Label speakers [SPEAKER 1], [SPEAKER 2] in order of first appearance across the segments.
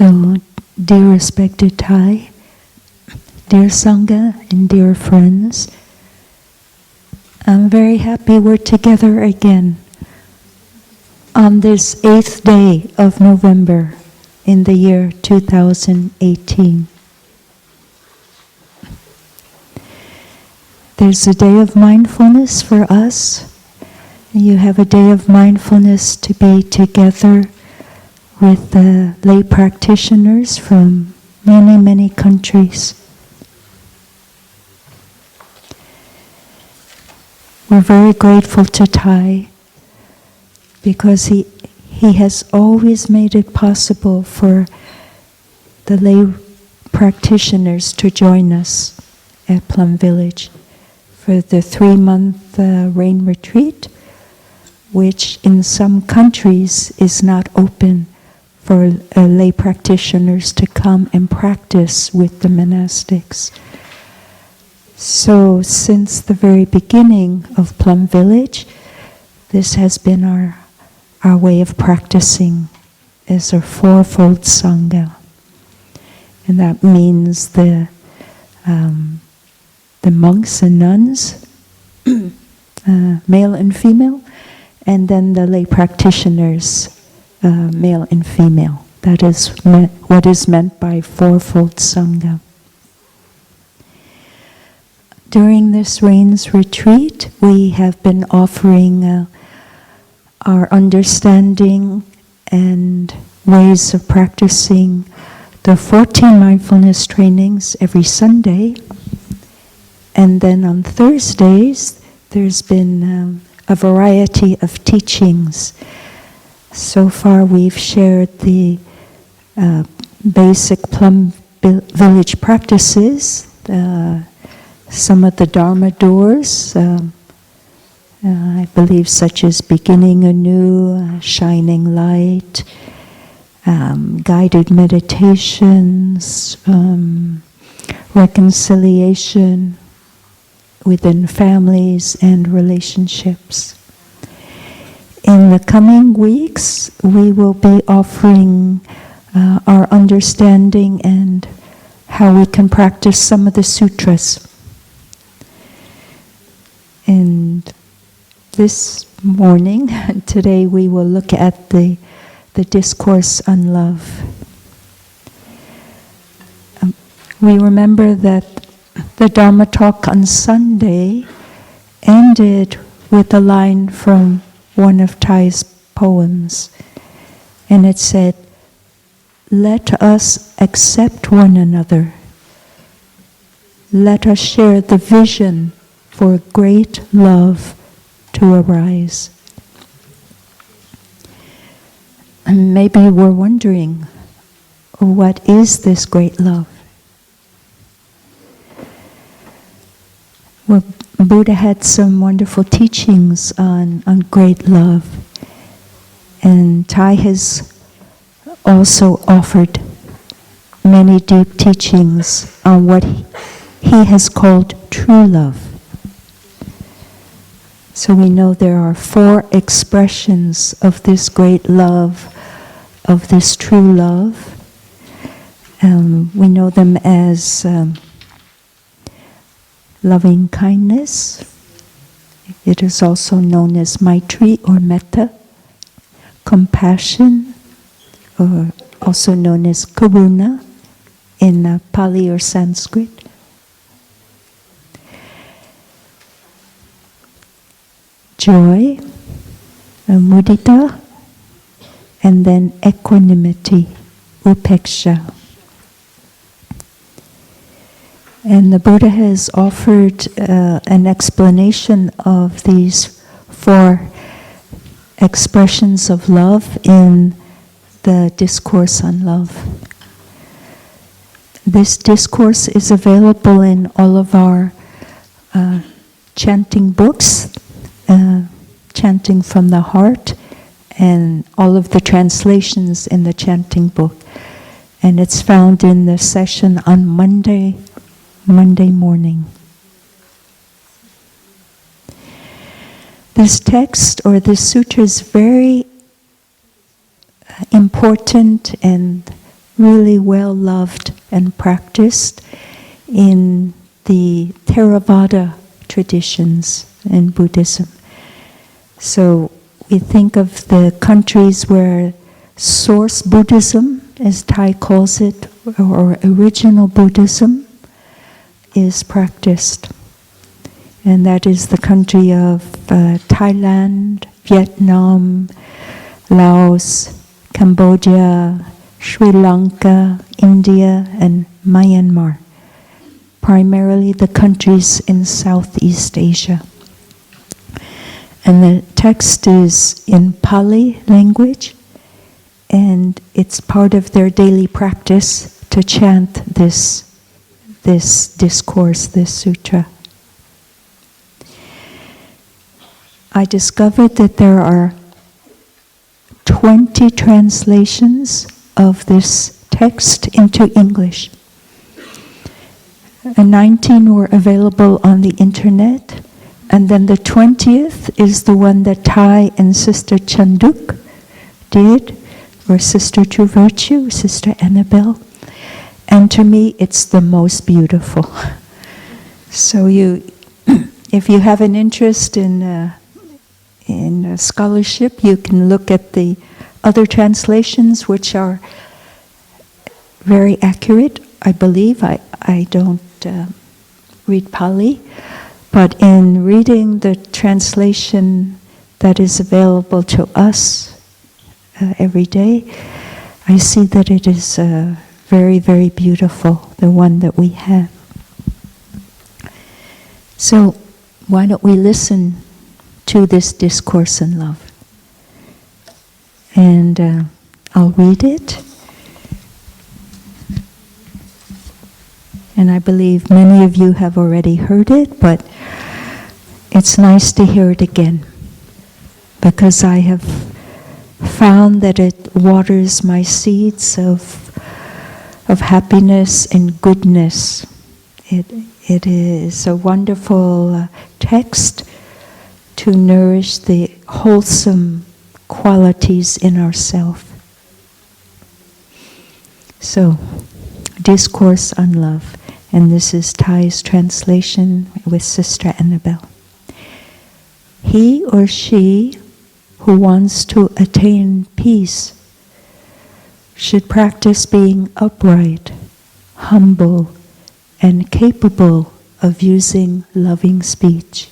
[SPEAKER 1] So, dear respected Thai, dear Sangha, and dear friends, I'm very happy we're together again on this 8th day of November in the year 2018. There's a day of mindfulness for us. You have a day of mindfulness to be together with the lay practitioners from many, many countries. We're very grateful to Thai because he has always made it possible for the lay practitioners to join us at Plum Village for the 3-month rain retreat, which in some countries is not open for lay practitioners to come and practice with the monastics. So since the very beginning of Plum Village, this has been our way of practicing as a fourfold Sangha. And that means the monks and nuns, male and female, and then the lay practitioners, male and female. That is what is meant by fourfold Sangha. During this rains retreat, we have been offering our understanding and ways of practicing the 14 mindfulness trainings every Sunday. And then on Thursdays, there's been a variety of teachings. So far we've shared the basic Plum Village practices, some of the Dharma doors, I believe such as beginning anew, shining light, guided meditations, reconciliation within families and relationships. In the coming weeks, we will be offering our understanding and how we can practice some of the sutras. And this morning, today, we will look at the Discourse on Love. We remember that the Dharma talk on Sunday ended with a line from one of Thai's poems, and it said, "Let us accept one another. Let us share the vision for great love to arise." And maybe we're wondering, what is this great love? Well, Buddha had some wonderful teachings on great love, and Thai has also offered many deep teachings on what he has called true love. So we know there are 4 expressions of this great love, of this true love, We know them as loving kindness. It is also known as Maitri or Metta. Compassion, or also known as Karuna in Pali or Sanskrit. Joy, mudita, and then equanimity, upeksha. And the Buddha has offered an explanation of these 4 expressions of love in the Discourse on Love. This discourse is available in all of our chanting books, Chanting from the Heart, and all of the translations in the chanting book. And it's found in the session on Monday morning. This text or this sutra is very important and really well loved and practiced in the Theravada traditions in Buddhism. So we think of the countries where source Buddhism, as Thai calls it, or original Buddhism, is practiced. And that is the country of Thailand, Vietnam, Laos, Cambodia, Sri Lanka, India, and Myanmar. Primarily the countries in Southeast Asia. And the text is in Pali language, and it's part of their daily practice to chant this discourse, this sutra. I discovered that there are 20 translations of this text into English. 19 were available on the internet, and then the 20th is the one that Thai and Sister Chanduk did, or Sister True Virtue, Sister Annabelle. And to me, it's the most beautiful. So if you have an interest in scholarship, you can look at the other translations, which are very accurate, I believe. I don't read Pali, but in reading the translation that is available to us every day, I see that it is very, very beautiful, the one that we have. So why don't we listen to this discourse in love? And I'll read it. And I believe many of you have already heard it, but it's nice to hear it again, because I have found that it waters my seeds of happiness and goodness. It is a wonderful text to nourish the wholesome qualities in ourselves. So, Discourse on Love, and this is Thai's translation with Sister Annabelle. He or she who wants to attain peace should practice being upright, humble, and capable of using loving speech.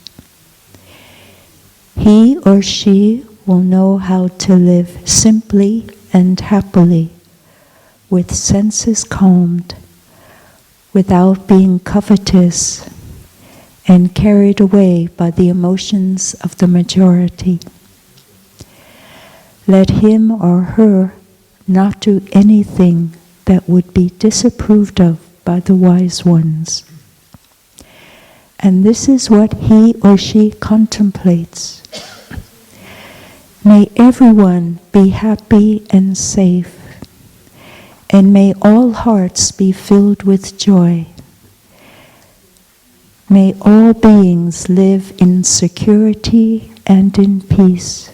[SPEAKER 1] He or she will know how to live simply and happily, with senses calmed, without being covetous and carried away by the emotions of the majority. Let him or her not do anything that would be disapproved of by the wise ones. And this is what he or she contemplates. May everyone be happy and safe, and may all hearts be filled with joy. May all beings live in security and in peace.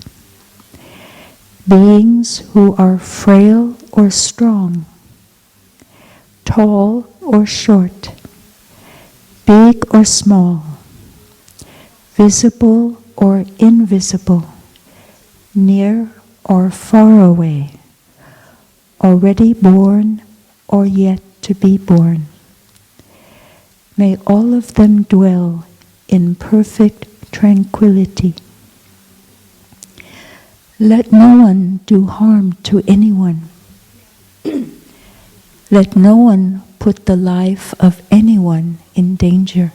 [SPEAKER 1] Beings who are frail or strong, tall or short, big or small, visible or invisible, near or far away, already born or yet to be born. May all of them dwell in perfect tranquility. Let no one do harm to anyone. Let no one put the life of anyone in danger.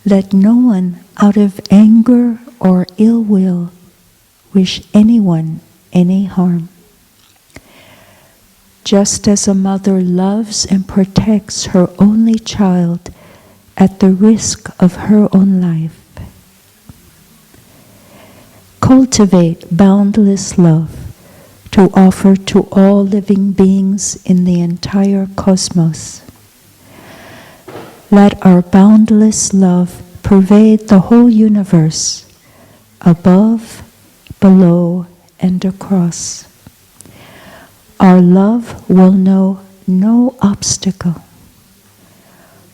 [SPEAKER 1] Let no one, out of anger or ill will, wish anyone any harm. Just as a mother loves and protects her only child at the risk of her own life. Cultivate boundless love to offer to all living beings in the entire cosmos. Let our boundless love pervade the whole universe, above, below, and across. Our love will know no obstacle.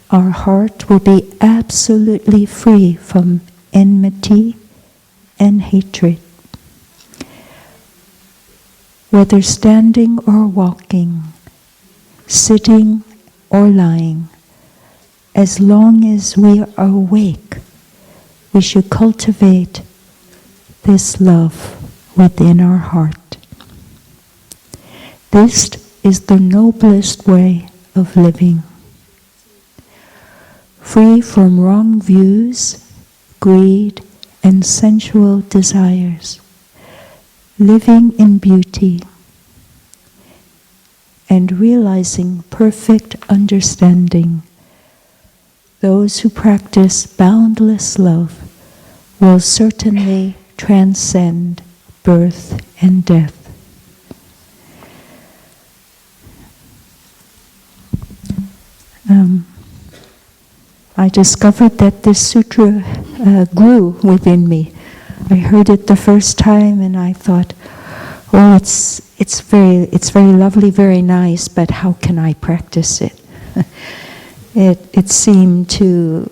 [SPEAKER 1] Our heart will be absolutely free from enmity and hatred. Whether standing or walking, sitting or lying, as long as we are awake, we should cultivate this love within our heart. This is the noblest way of living. Free from wrong views, greed, and sensual desires, living in beauty, and realizing perfect understanding. Those who practice boundless love will certainly transcend birth and death. I discovered that this sutra grew within me. I heard it the first time and I thought, oh, it's very lovely, very nice, but how can I practice it? It seemed to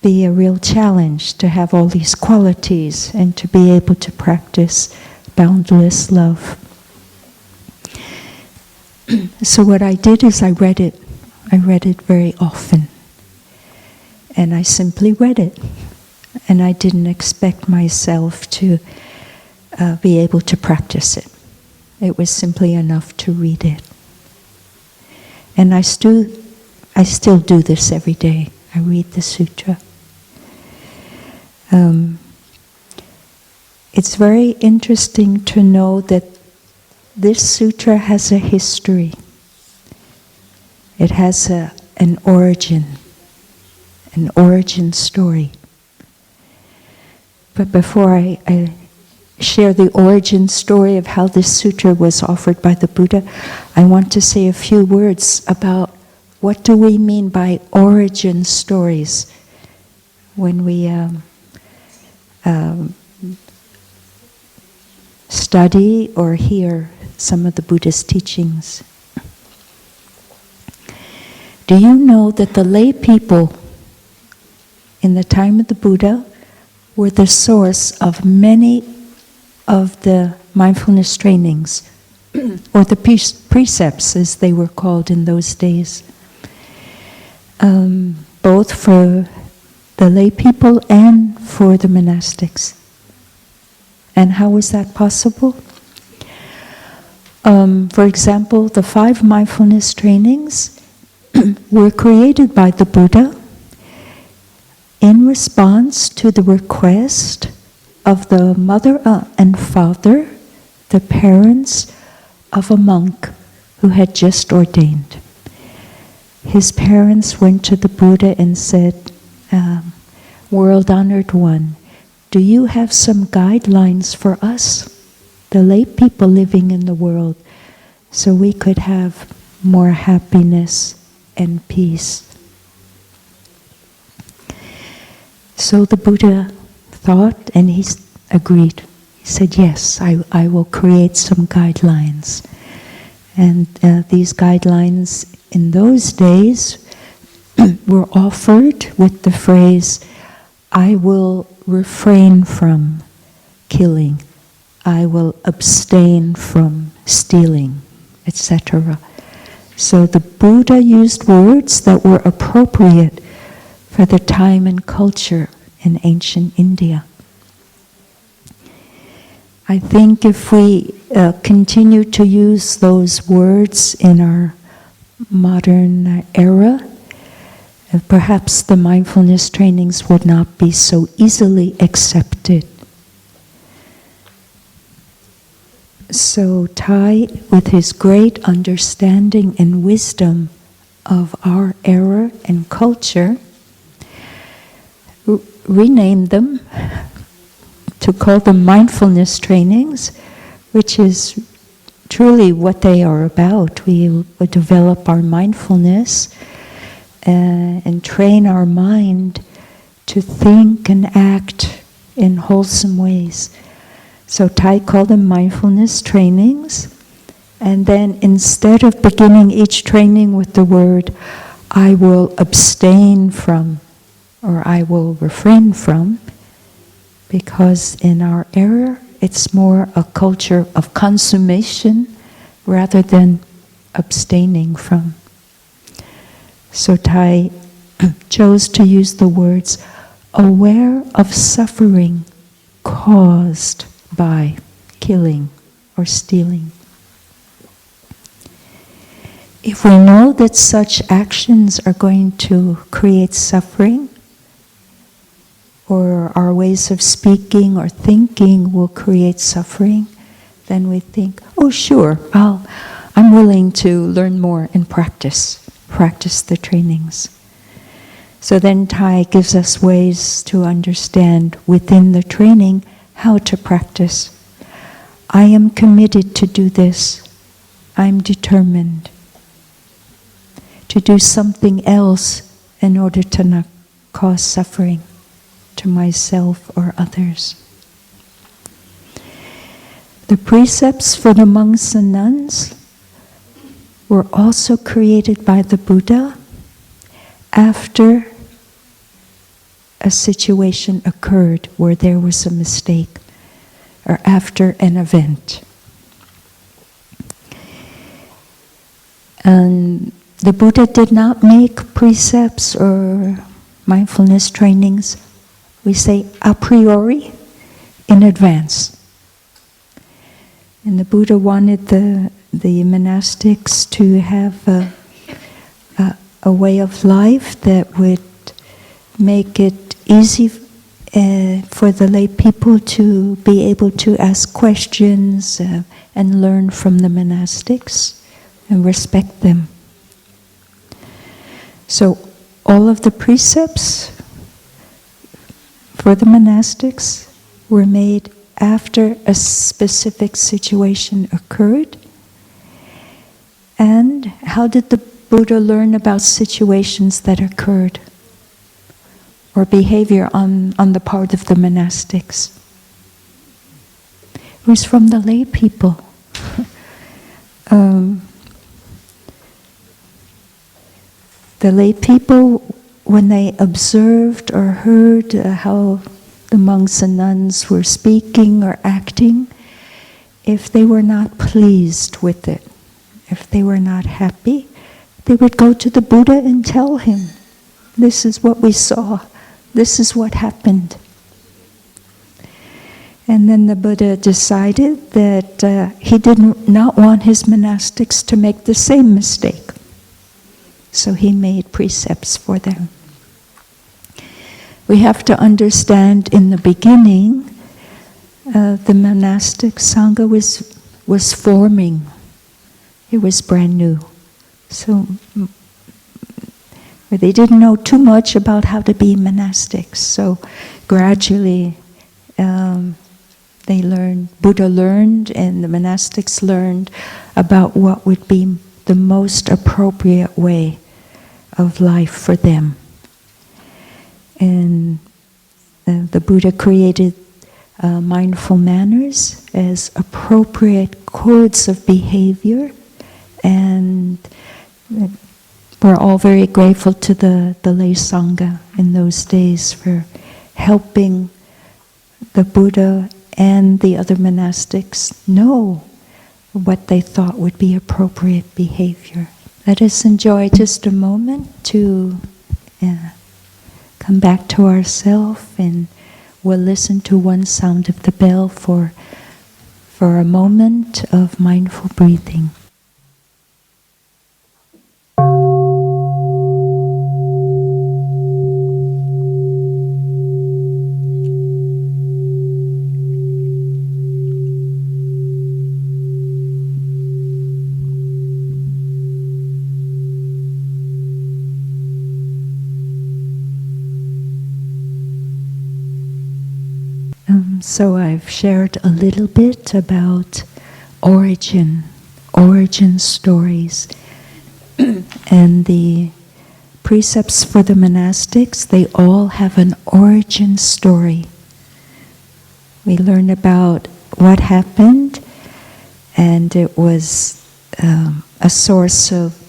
[SPEAKER 1] be a real challenge to have all these qualities and to be able to practice boundless love. So what I did is I read it very often. And I simply read it. And I didn't expect myself to be able to practice it. It was simply enough to read it. And I still do this every day. I read the sutra. It's very interesting to know that this sutra has a history. It has an origin story. But before I share the origin story of how this sutra was offered by the Buddha, I want to say a few words about what do we mean by origin stories when we study or hear some of the Buddhist teachings. Do you know that the lay people in the time of the Buddha were the source of many of the mindfulness trainings, or the precepts as they were called in those days, both for the lay people and for the monastics. And how was that possible? For example, the 5 mindfulness trainings were created by the Buddha in response to the request of the mother and father, the parents of a monk who had just ordained. His parents went to the Buddha and said, World-honored one, do you have some guidelines for us, the lay people living in the world, so we could have more happiness and peace? So the Buddha thought and he agreed. He said, yes, I will create some guidelines. And these guidelines in those days were offered with the phrase, I will refrain from killing, I will abstain from stealing, etc. So the Buddha used words that were appropriate for the time and culture in ancient India. I think if we continue to use those words in our modern era, perhaps the mindfulness trainings would not be so easily accepted. So Thai, with his great understanding and wisdom of our era and culture, renamed them to call them mindfulness trainings, which is truly what they are about. We develop our mindfulness and train our mind to think and act in wholesome ways. So Thai called them mindfulness trainings, and then instead of beginning each training with the word, I will abstain from, or I will refrain from, because in our era it's more a culture of consummation rather than abstaining from. So Thai chose to use the words aware of suffering caused by killing or stealing. If we know that such actions are going to create suffering, or our ways of speaking or thinking will create suffering, then we think, oh sure, I'm willing to learn more and practice the trainings. So then Thai gives us ways to understand within the training how to practice. I am committed to do this. I'm determined to do something else in order to not cause suffering to myself or others. The precepts for the monks and nuns were also created by the Buddha after a situation occurred where there was a mistake, or after an event. And the Buddha did not make precepts or mindfulness trainings, we say a priori, in advance. And the Buddha wanted the monastics to have a way of life that would make it easy for the lay people to be able to ask questions and learn from the monastics and respect them. So all of the precepts for the monastics were made after a specific situation occurred. And how did the Buddha learn about situations that occurred, or behavior on the part of the monastics? It was from the lay people. The lay people, when they observed or heard how the monks and nuns were speaking or acting, if they were not pleased with it, if they were not happy, they would go to the Buddha and tell him, this is what we saw, this is what happened. And then the Buddha decided that he did not want his monastics to make the same mistake. So he made precepts for them. We have to understand in the beginning, the monastic sangha was forming. It was brand new. So they didn't know too much about how to be monastics. So gradually they learned, Buddha learned, and the monastics learned about what would be the most appropriate way of life for them. And the Buddha created mindful manners as appropriate codes of behavior And we're all very grateful to the lay Sangha in those days for helping the Buddha and the other monastics know what they thought would be appropriate behavior. Let us enjoy just a moment to come back to ourselves, and we'll listen to one sound of the bell for a moment of mindful breathing. So I've shared a little bit about origin stories. And the precepts for the monastics, they all have an origin story. We learn about what happened, and it was a source of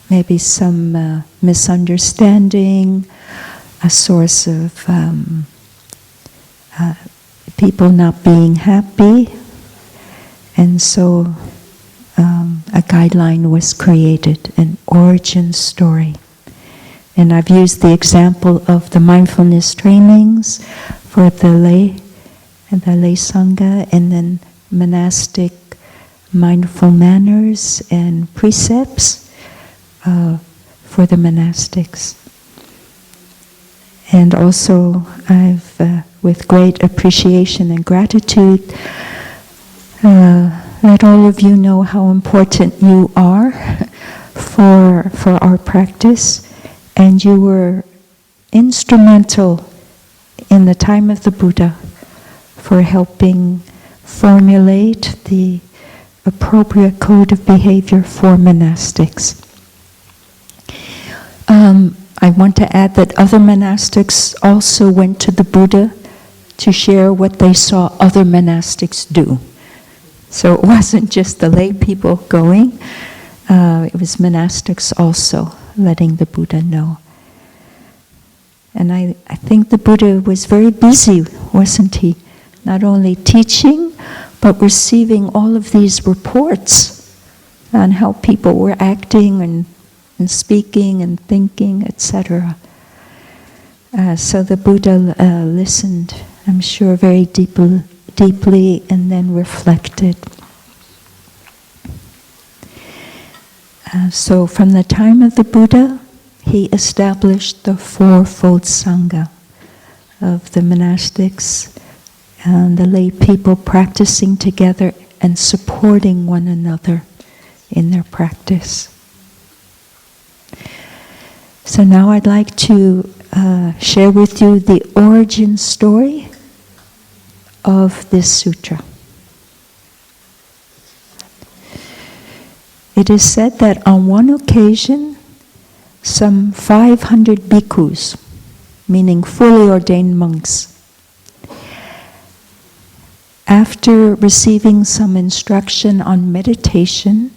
[SPEAKER 1] maybe some misunderstanding, a source of people not being happy, and so a guideline was created, an origin story. And I've used the example of the mindfulness trainings for the lay and the lay Sangha, and then monastic mindful manners and precepts for the monastics. And also I've, with great appreciation and gratitude, let all of you know how important you are for our practice, and you were instrumental in the time of the Buddha for helping formulate the appropriate code of behavior for monastics. I want to add that other monastics also went to the Buddha to share what they saw other monastics do. So it wasn't just the lay people going, it was monastics also letting the Buddha know. And I think the Buddha was very busy, wasn't he? Not only teaching, but receiving all of these reports on how people were acting and speaking and thinking, etc. So the Buddha listened, I'm sure, very deeply, and then reflected. So from the time of the Buddha, he established the fourfold Sangha of the monastics and the lay people practicing together and supporting one another in their practice. So now I'd like to share with you the origin story of this sutra. It is said that on one occasion, some 500 bhikkhus, meaning fully ordained monks, after receiving some instruction on meditation,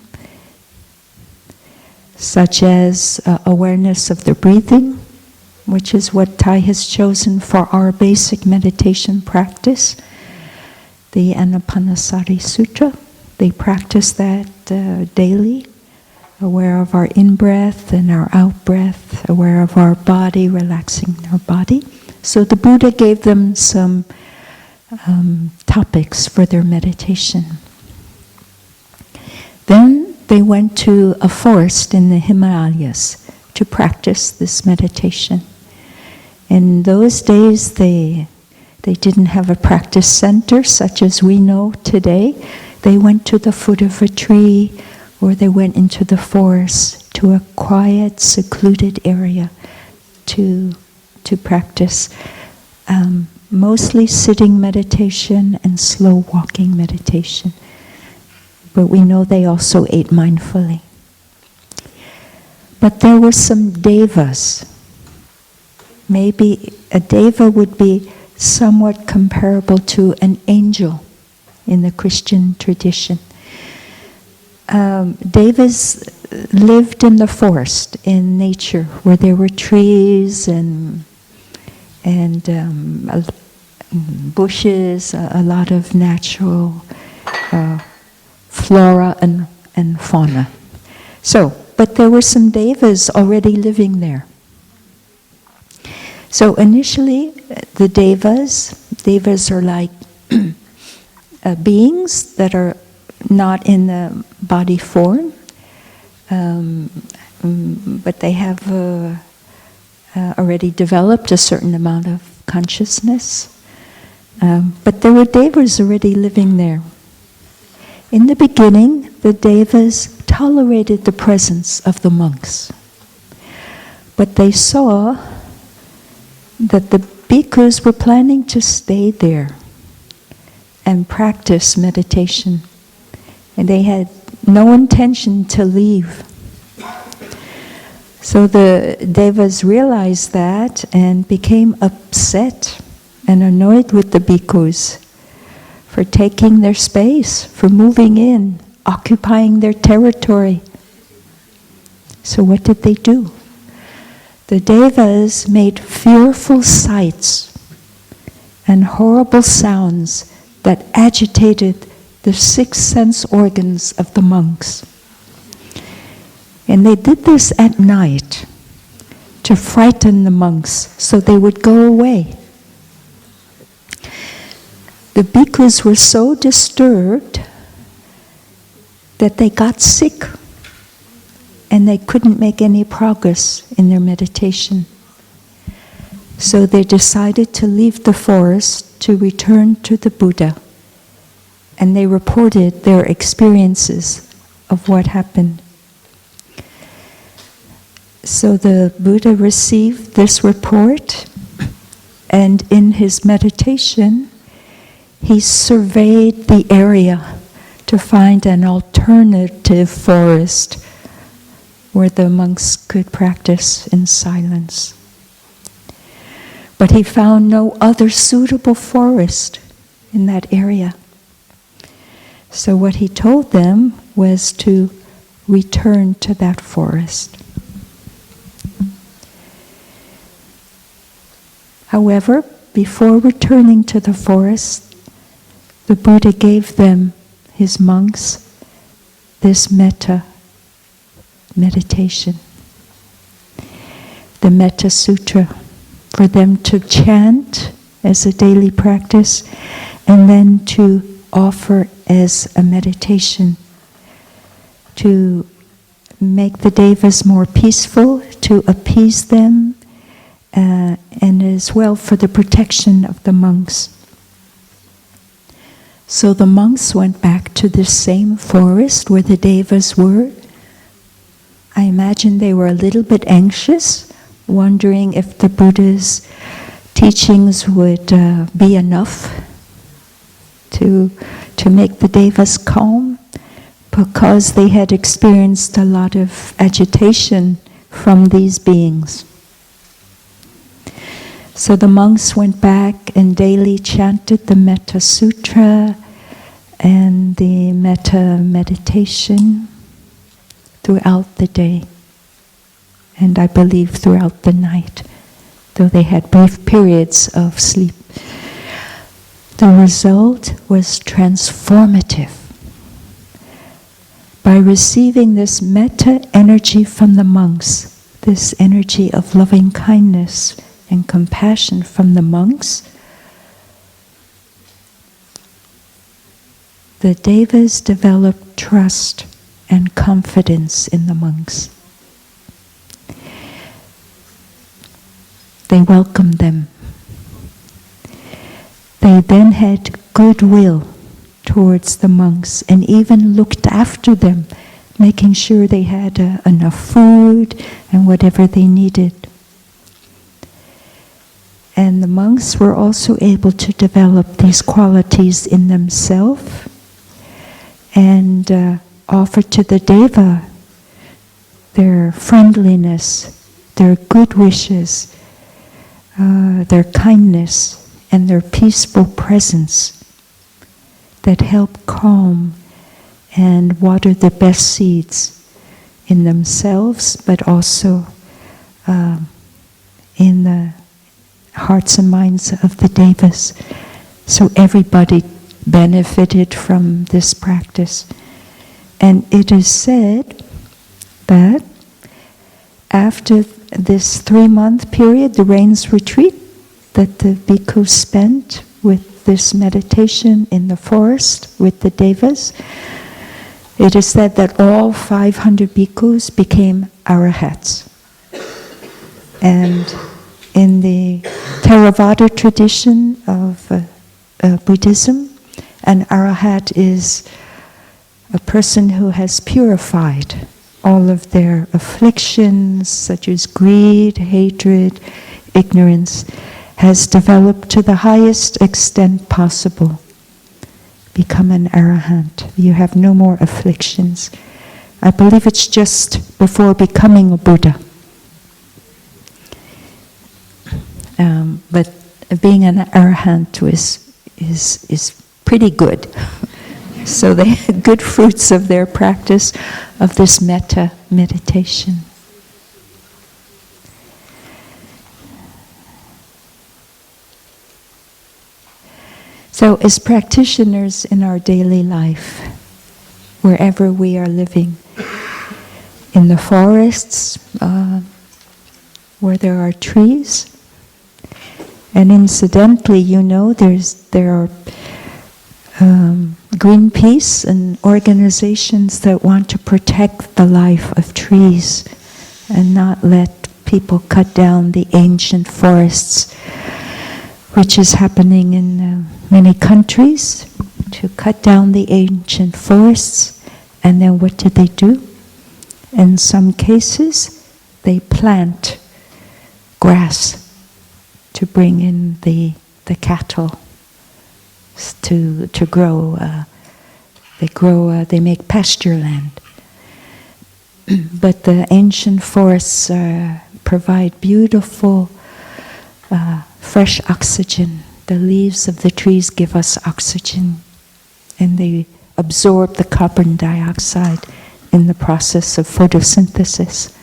[SPEAKER 1] such as awareness of the breathing, which is what Thai has chosen for our basic meditation practice, the Anapanasati Sutra. They practice that daily, aware of our in-breath and our out-breath, aware of our body, relaxing our body. So the Buddha gave them some topics for their meditation. Then they went to a forest in the Himalayas to practice this meditation. In those days, they didn't have a practice center such as we know today. They went to the foot of a tree, or they went into the forest to a quiet, secluded area to practice. Mostly sitting meditation and slow walking meditation. But we know they also ate mindfully. But there were some devas. Maybe a deva would be somewhat comparable to an angel in the Christian tradition. Devas lived in the forest, in nature, where there were trees and bushes, a lot of natural flora and fauna. So, but there were some devas already living there. So initially, the devas are like beings that are not in the body form, but they have already developed a certain amount of consciousness. But there were devas already living there. In the beginning, the devas tolerated the presence of the monks. But they saw that the bhikkhus were planning to stay there and practice meditation. And they had no intention to leave. So the devas realized that and became upset and annoyed with the bhikkhus for taking their space, for moving in, occupying their territory. So what did they do? The devas made fearful sights and horrible sounds that agitated the 6 sense organs of the monks. And they did this at night to frighten the monks so they would go away. The bhikkhus were so disturbed that they got sick and they couldn't make any progress in their meditation. So they decided to leave the forest to return to the Buddha. And they reported their experiences of what happened. So the Buddha received this report, and in his meditation, he surveyed the area to find an alternative forest where the monks could practice in silence. But he found no other suitable forest in that area. So what he told them was to return to that forest. However, before returning to the forest, the Buddha gave them, his monks, this Metta meditation, the Metta Sutra, for them to chant as a daily practice and then to offer as a meditation to make the devas more peaceful, to appease them, and as well for the protection of the monks. So the monks went back to the same forest where the devas were. I imagine they were a little bit anxious, wondering if the Buddha's teachings would be enough to make the devas calm, because they had experienced a lot of agitation from these beings. So the monks went back and daily chanted the Metta Sutra and the Metta meditation throughout the day, and I believe throughout the night, though they had brief periods of sleep. The result was transformative. By receiving this metta energy from the monks, this energy of loving kindness and compassion from the monks, the devas developed trust and confidence in the monks. They welcomed them. They then had goodwill towards the monks and even looked after them, making sure they had enough food and whatever they needed. And the monks were also able to develop these qualities in themselves and offer to the deva their friendliness, their good wishes, their kindness, and their peaceful presence that help calm and water the best seeds in themselves, but also in the hearts and minds of the devas. So everybody benefited from this practice. And it is said that after this 3-month period, the rains retreat, that the bhikkhus spent with this meditation in the forest with the devas, it is said that all 500 bhikkhus became arahats. And in the Theravada tradition of Buddhism, an arahat is a person who has purified all of their afflictions, such as greed, hatred, ignorance, has developed to the highest extent possible. Become an arahant. You have no more afflictions. I believe it's just before becoming a Buddha. But being an arahant is pretty good. So they had good fruits of their practice of this metta meditation. So as practitioners in our daily life, wherever we are living, in the forests, where there are trees, and incidentally, you know, there are Greenpeace and organizations that want to protect the life of trees and not let people cut down the ancient forests, which is happening in many countries, to cut down the ancient forests. And then what do? In some cases, they plant grass to bring in the cattle to grow. They make pasture land. But the ancient forests provide beautiful fresh oxygen. The leaves of the trees give us oxygen, and they absorb the carbon dioxide in the process of photosynthesis.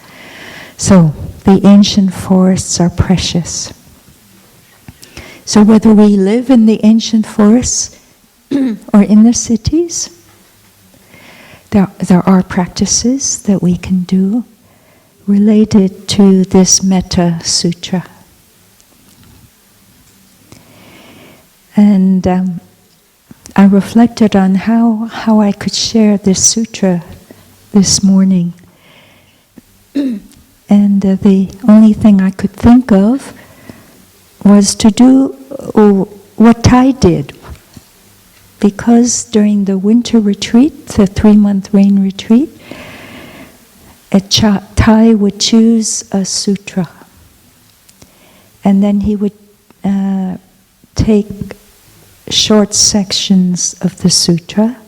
[SPEAKER 1] So the ancient forests are precious. So whether we live in the ancient forests or in the cities, there are practices that we can do related to this Metta Sutra. And I reflected on how I could share this sutra this morning. And the only thing I could think of was to do what Thai did. Because during the winter retreat, the 3-month rain retreat, Thai would choose a sutra. And then he would take short sections of the sutra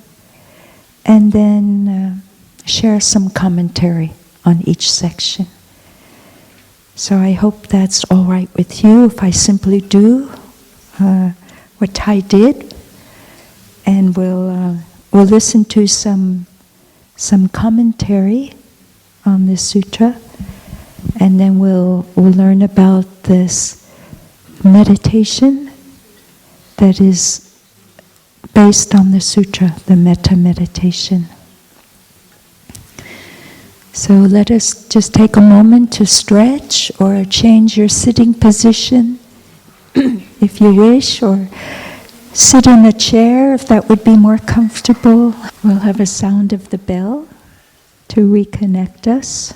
[SPEAKER 1] and then share some commentary on each section. So I hope that's all right with you if I simply do what Thai did, and we'll listen to some commentary on this sutra, and then we'll learn about this meditation that is based on the sutra, the Metta meditation. So let us just take a moment to stretch or change your sitting position if you wish, or sit in a chair if that would be more comfortable. We'll have a sound of the bell to reconnect us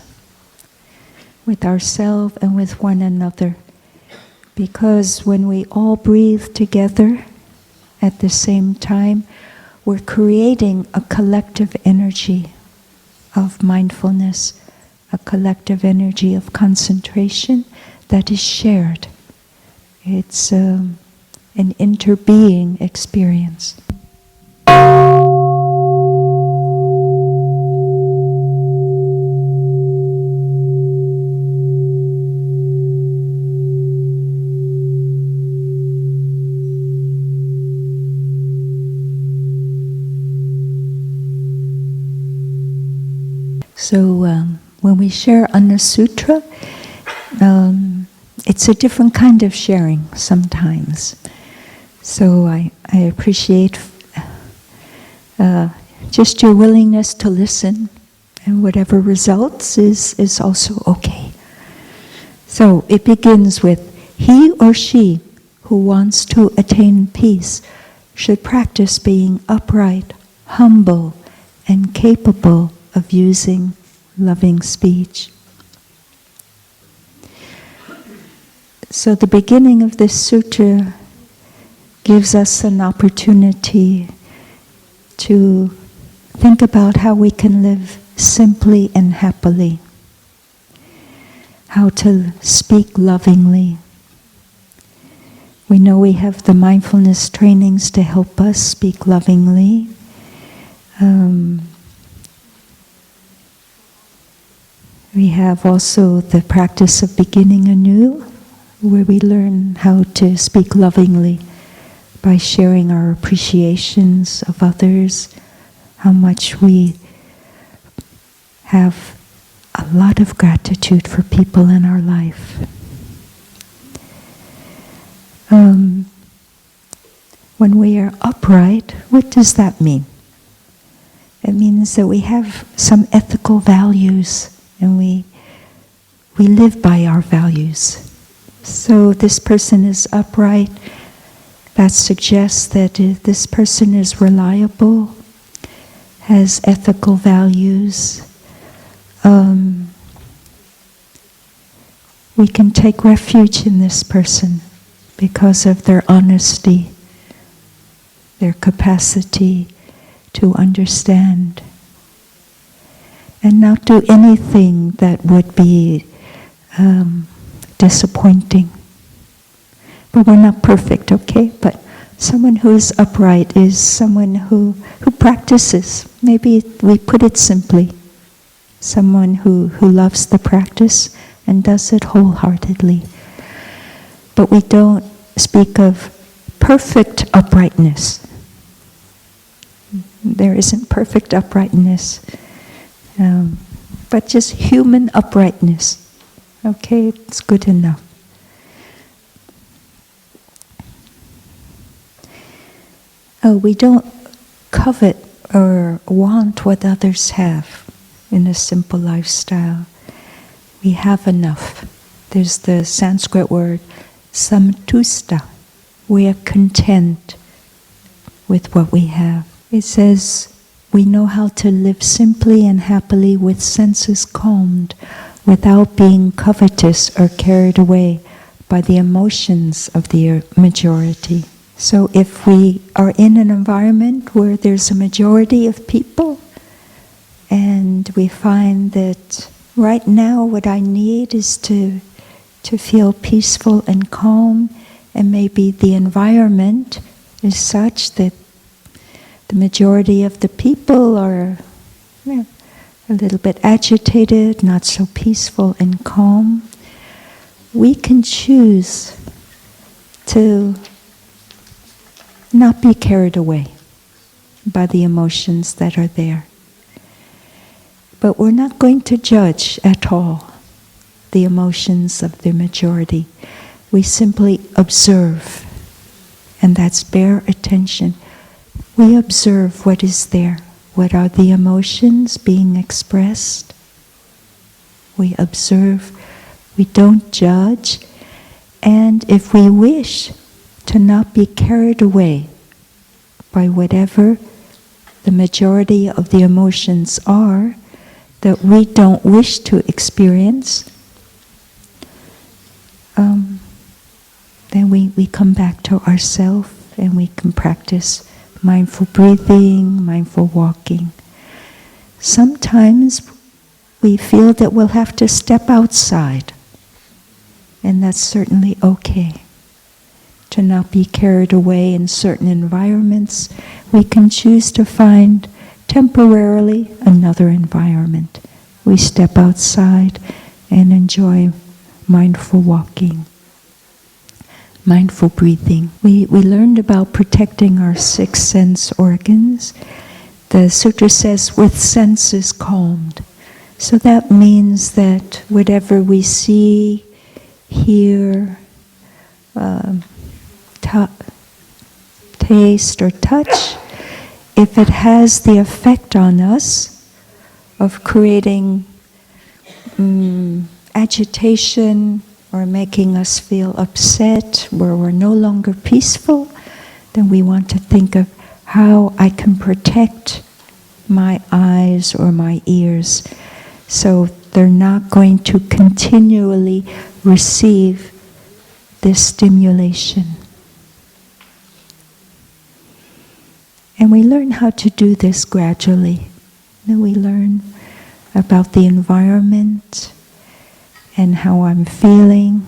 [SPEAKER 1] with ourselves and with one another. Because when we all breathe together at the same time, we're creating a collective energy of mindfulness, a collective energy of concentration that is shared. It's an interbeing experience. So when we share on the sutra, it's a different kind of sharing sometimes. So I appreciate just your willingness to listen, and whatever results is also okay. So it begins with, he or she who wants to attain peace should practice being upright, humble, and capable of using loving speech. So the beginning of this sutra gives us an opportunity to think about how we can live simply and happily, how to speak lovingly. We know we have the mindfulness trainings to help us speak lovingly. We have also the practice of beginning anew, where we learn how to speak lovingly by sharing our appreciations of others, how much we have a lot of gratitude for people in our life. When we are upright, what does that mean? It means that we have some ethical values and we live by our values. So this person is upright. That suggests that this person is reliable, has ethical values. We can take refuge in this person because of their honesty, their capacity to understand, and not do anything that would be disappointing. But we're not perfect, okay? But someone who is upright is someone who practices. Maybe we put it simply. Someone who loves the practice and does it wholeheartedly. But we don't speak of perfect uprightness. There isn't perfect uprightness, but just human uprightness. Okay, it's good enough. We don't covet or want what others have in a simple lifestyle. We have enough. There's the Sanskrit word samtusta. We are content with what we have. It says we know how to live simply and happily with senses calmed, without being covetous or carried away by the emotions of the majority. So if we are in an environment where there's a majority of people, and we find that right now what I need is to feel peaceful and calm, and maybe the environment is such that the majority of the people are a little bit agitated, not so peaceful and calm, we can choose to not be carried away by the emotions that are there. But we're not going to judge at all the emotions of the majority. We simply observe, and that's bare attention. We observe what is there. What are the emotions being expressed? We observe, we don't judge, and if we wish to not be carried away by whatever the majority of the emotions are that we don't wish to experience, then we come back to ourselves and we can practice mindful breathing, mindful walking. Sometimes we feel that we'll have to step outside, and that's certainly okay. To not be carried away in certain environments, we can choose to find temporarily another environment. We step outside and enjoy mindful walking, mindful breathing. We learned about protecting our 6 sense organs. The sutra says, with senses calmed. So that means that whatever we see, hear, taste or touch, if it has the effect on us of creating agitation or making us upset, where we're no longer peaceful, then we want to think of how I can protect my eyes or my ears so they're not going to continually receive this stimulation. And we learn how to do this gradually. Then we learn about the environment and how I'm feeling.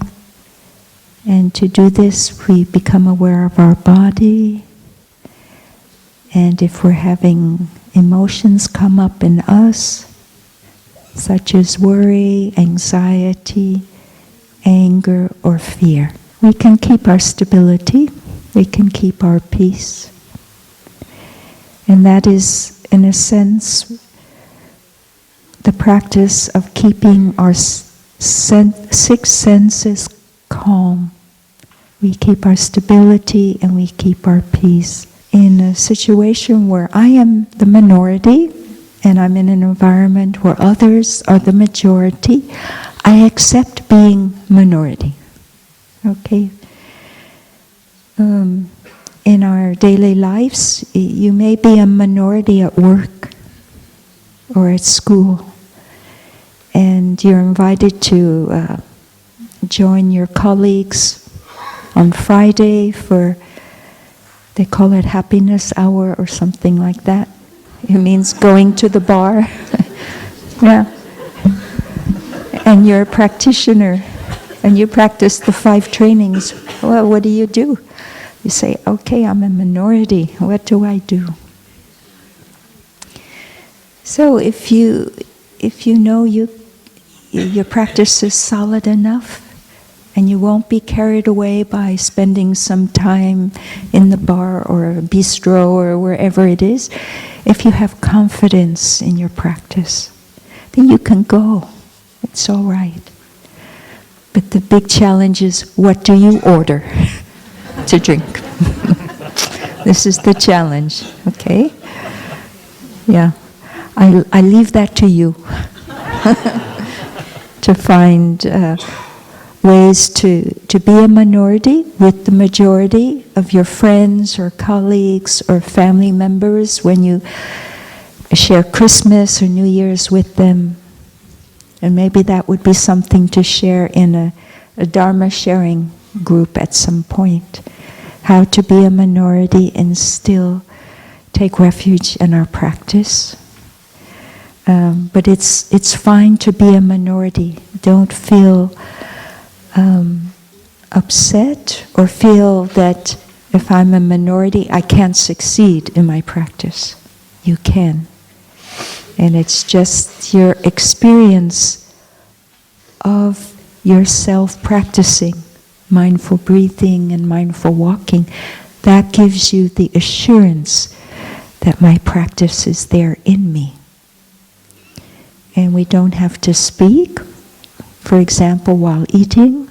[SPEAKER 1] And to do this, we become aware of our body. And if we're having emotions come up in us, such as worry, anxiety, anger, or fear, we can keep our stability, we can keep our peace. And that is, in a sense, the practice of keeping our six senses calm. We keep our stability and we keep our peace. In a situation where I am the minority and I'm in an environment where others are the majority, I accept being minority. Okay? In our daily lives, you may be a minority at work or at school, and you're invited to join your colleagues on Friday for, they call it happiness hour or something like that. It means going to the bar. Yeah. And you're a practitioner and you practice the 5 trainings. Well, what do? You say, okay, I'm a minority. What do I do? So if you know your practice is solid enough, and you won't be carried away by spending some time in the bar or a bistro or wherever it is, if you have confidence in your practice, then you can go. It's all right. But the big challenge is, what do you order to drink? This is the challenge, okay? Yeah. I leave that to you to find ways to be a minority with the majority of your friends or colleagues or family members when you share Christmas or New Year's with them. And maybe that would be something to share in a Dharma sharing group at some point. How to be a minority and still take refuge in our practice. But it's fine to be a minority. Don't feel upset or feel that if I'm a minority, I can't succeed in my practice. You can. And it's just your experience of yourself practicing mindful breathing and mindful walking. That gives you the assurance that my practice is there in me. And we don't have to speak. For example, while eating,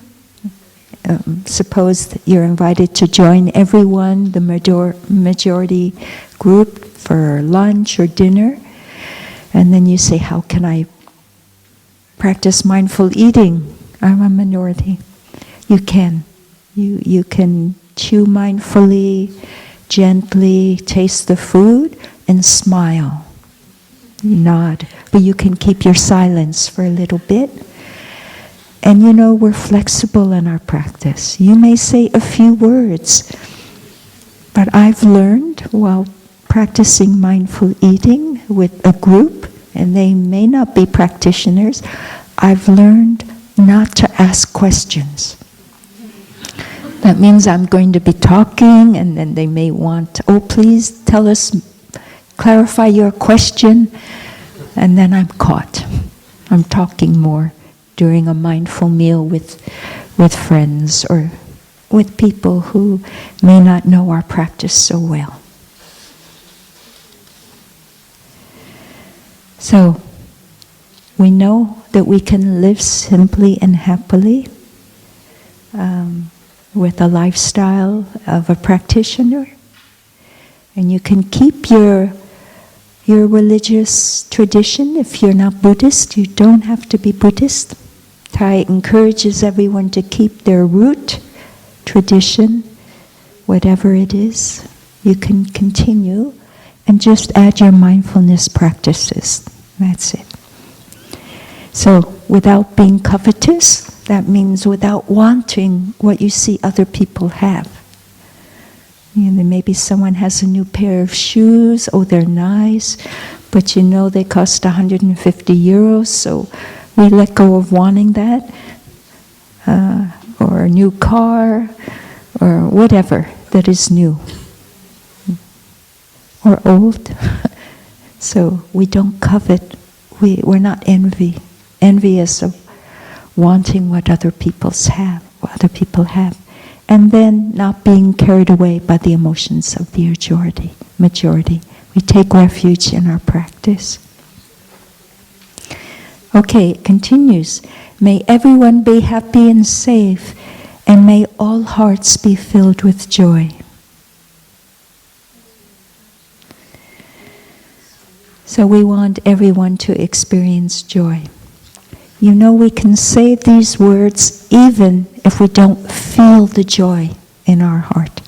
[SPEAKER 1] suppose that you're invited to join everyone, the majority group, for lunch or dinner, and then you say, how can I practice mindful eating? I'm a minority. You can. You can chew mindfully, gently, taste the food, and smile. You nod. But you can keep your silence for a little bit. And we're flexible in our practice. You may say a few words, but I've learned while practicing mindful eating with a group, and they may not be practitioners, I've learned not to ask questions. That means I'm going to be talking, and then they may want, please tell us, clarify your question, and then I'm caught. I'm talking more during a mindful meal with friends or with people who may not know our practice so well. So, We know that we can live simply and happily with a lifestyle of a practitioner. And you can keep your religious tradition. If you're not Buddhist, you don't have to be Buddhist. Thai encourages everyone to keep their root tradition, whatever it is. You can continue and just add your mindfulness practices. That's it. So, without being covetous, that means without wanting what you see other people have. You know, maybe someone has a new pair of shoes, oh, they're nice, but you know they cost 150 euros, so we let go of wanting that, or a new car, or whatever that is new, or old. So we don't covet, we're not envious of wanting what other people have. And then not being carried away by the emotions of the majority. We take refuge in our practice. Okay, it continues. May everyone be happy and safe, and may all hearts be filled with joy. So we want everyone to experience joy. You know, we can say these words even if we don't feel the joy in our heart.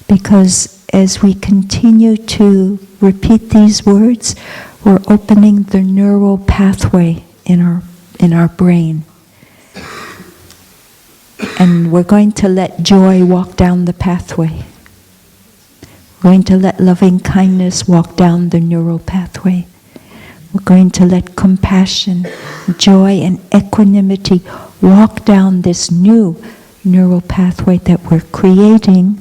[SPEAKER 1] Because as we continue to repeat these words, we're opening the neural pathway in our brain. And we're going to let joy walk down the pathway. We're going to let loving kindness walk down the neural pathway. We're going to let compassion, joy, and equanimity walk down this new neural pathway that we're creating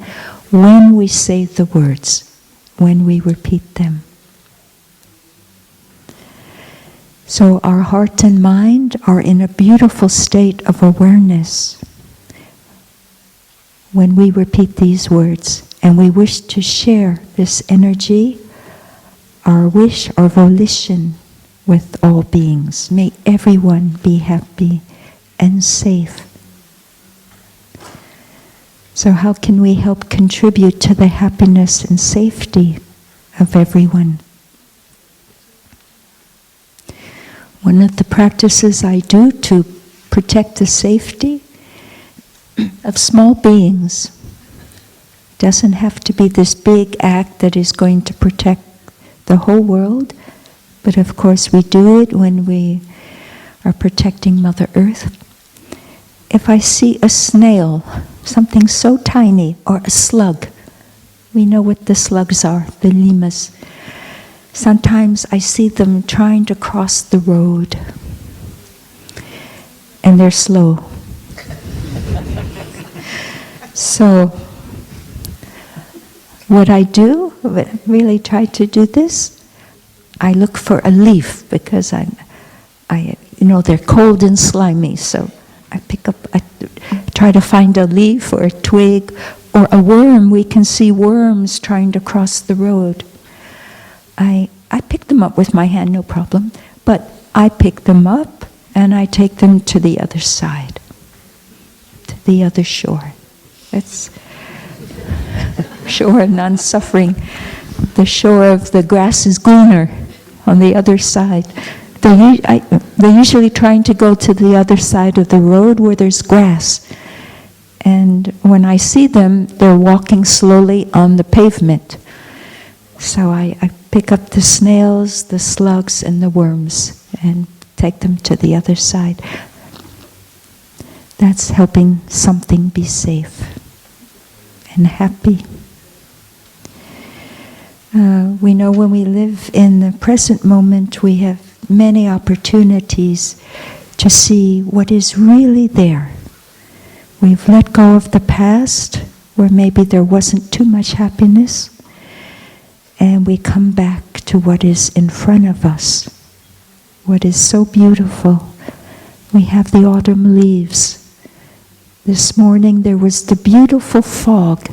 [SPEAKER 1] when we say the words, when we repeat them. So our heart and mind are in a beautiful state of awareness when we repeat these words, and we wish to share this energy, our wish, our volition with all beings. May everyone be happy and safe. So how can we help contribute to the happiness and safety of everyone? One of the practices I do to protect the safety of small beings doesn't have to be this big act that is going to protect the whole world, but of course we do it when we are protecting Mother Earth. If I see a snail, something so tiny, or a slug, we know what the slugs are, the limas. Sometimes I see them trying to cross the road, and they're slow. So, what I do, really try to do this, I look for a leaf because they're cold and slimy. So I try to find a leaf or a twig or a worm. We can see worms trying to cross the road. I pick them up with my hand, no problem. But I pick them up and I take them to the other side, to the other shore. That's shore of non-suffering. The shore of the grass is greener on the other side. They're usually trying to go to the other side of the road where there's grass. And when I see them, they're walking slowly on the pavement. So I pick up the snails, the slugs, and the worms and take them to the other side. That's helping something be safe and happy. We know when we live in the present moment, we have many opportunities to see what is really there. We've let go of the past, where maybe there wasn't too much happiness, and we come back to what is in front of us, what is so beautiful. We have the autumn leaves. This morning there was the beautiful fog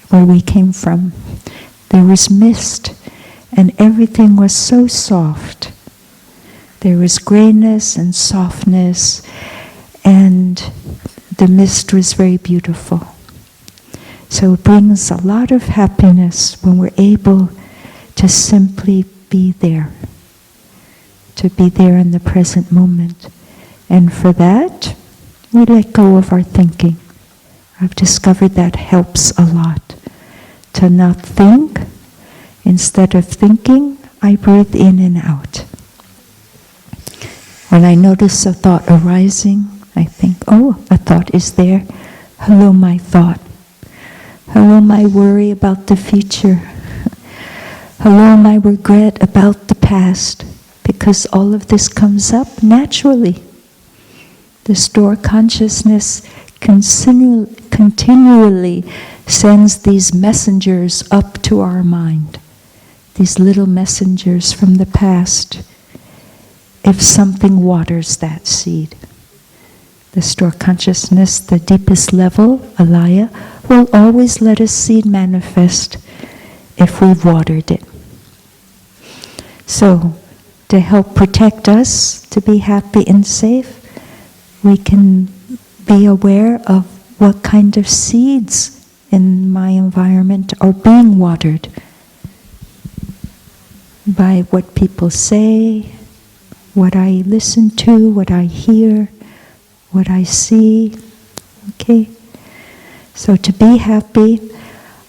[SPEAKER 1] where we came from. There was mist, and everything was so soft. There was grayness and softness, and the mist was very beautiful. So it brings a lot of happiness when we're able to simply be there, to be there in the present moment. And for that, we let go of our thinking. I've discovered that helps a lot. To not think. Instead of thinking, I breathe in and out. When I notice a thought arising, I think, oh, a thought is there. Hello, my thought. Hello, my worry about the future. Hello, my regret about the past. Because all of this comes up naturally. The store consciousness continually sends these messengers up to our mind. These little messengers from the past. If something waters that seed. The store consciousness, the deepest level, alaya, will always let a seed manifest if we've watered it. So, to help protect us, to be happy and safe, we can be aware of what kind of seeds in my environment are being watered by what people say, what I listen to, what I hear, what I see. Okay? So to be happy,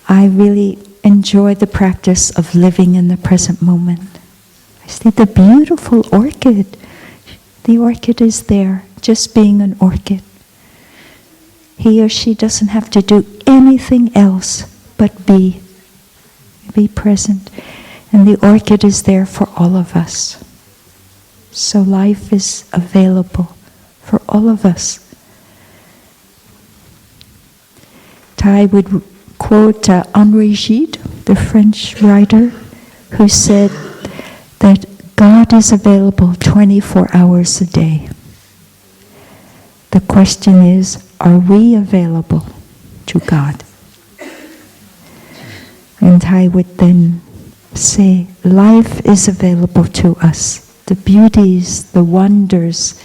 [SPEAKER 1] I really enjoy the practice of living in the present moment. I see the beautiful orchid. The orchid is there, just being an orchid. He or she doesn't have to do anything else but be present. And the orchid is there for all of us. So life is available for all of us. I would quote Henri Gide, the French writer, who said that God is available 24 hours a day. The question is, are we available to God? And I would then say, life is available to us. The beauties, the wonders,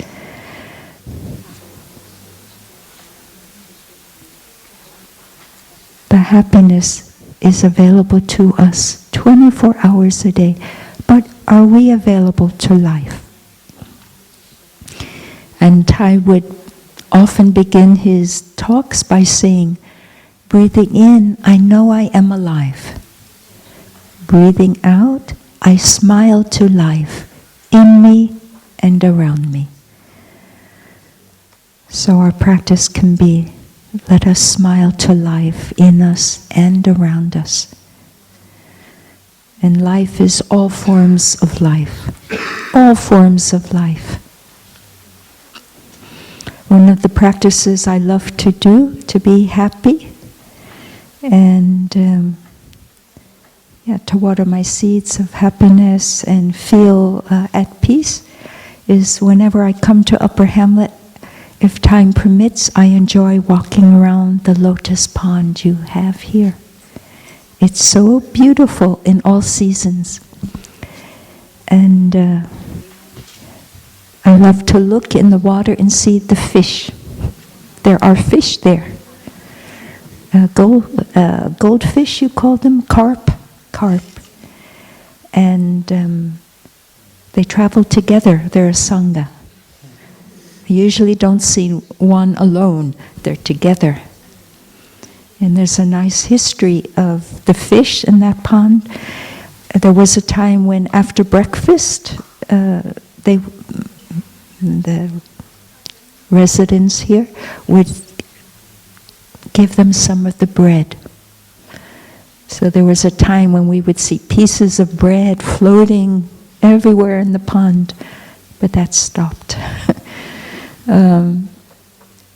[SPEAKER 1] the happiness is available to us 24 hours a day. But are we available to life? And Thai would often begin his talks by saying, breathing in, I know I am alive. Breathing out, I smile to life in me and around me. So our practice can be, let us smile to life in us and around us. And life is all forms of life. All forms of life. One of the practices I love to do to be happy and to water my seeds of happiness and feel at peace is whenever I come to Upper Hamlet, if time permits, I enjoy walking around the lotus pond you have here. It's so beautiful in all seasons. And I love to look in the water and see the fish. There are fish there. Goldfish, you call them? Carp. And they travel together. They're a sangha. I usually don't see one alone. They're together. And there's a nice history of the fish in that pond. There was a time when after breakfast, the residents here would give them some of the bread. So there was a time when we would see pieces of bread floating everywhere in the pond, but that stopped.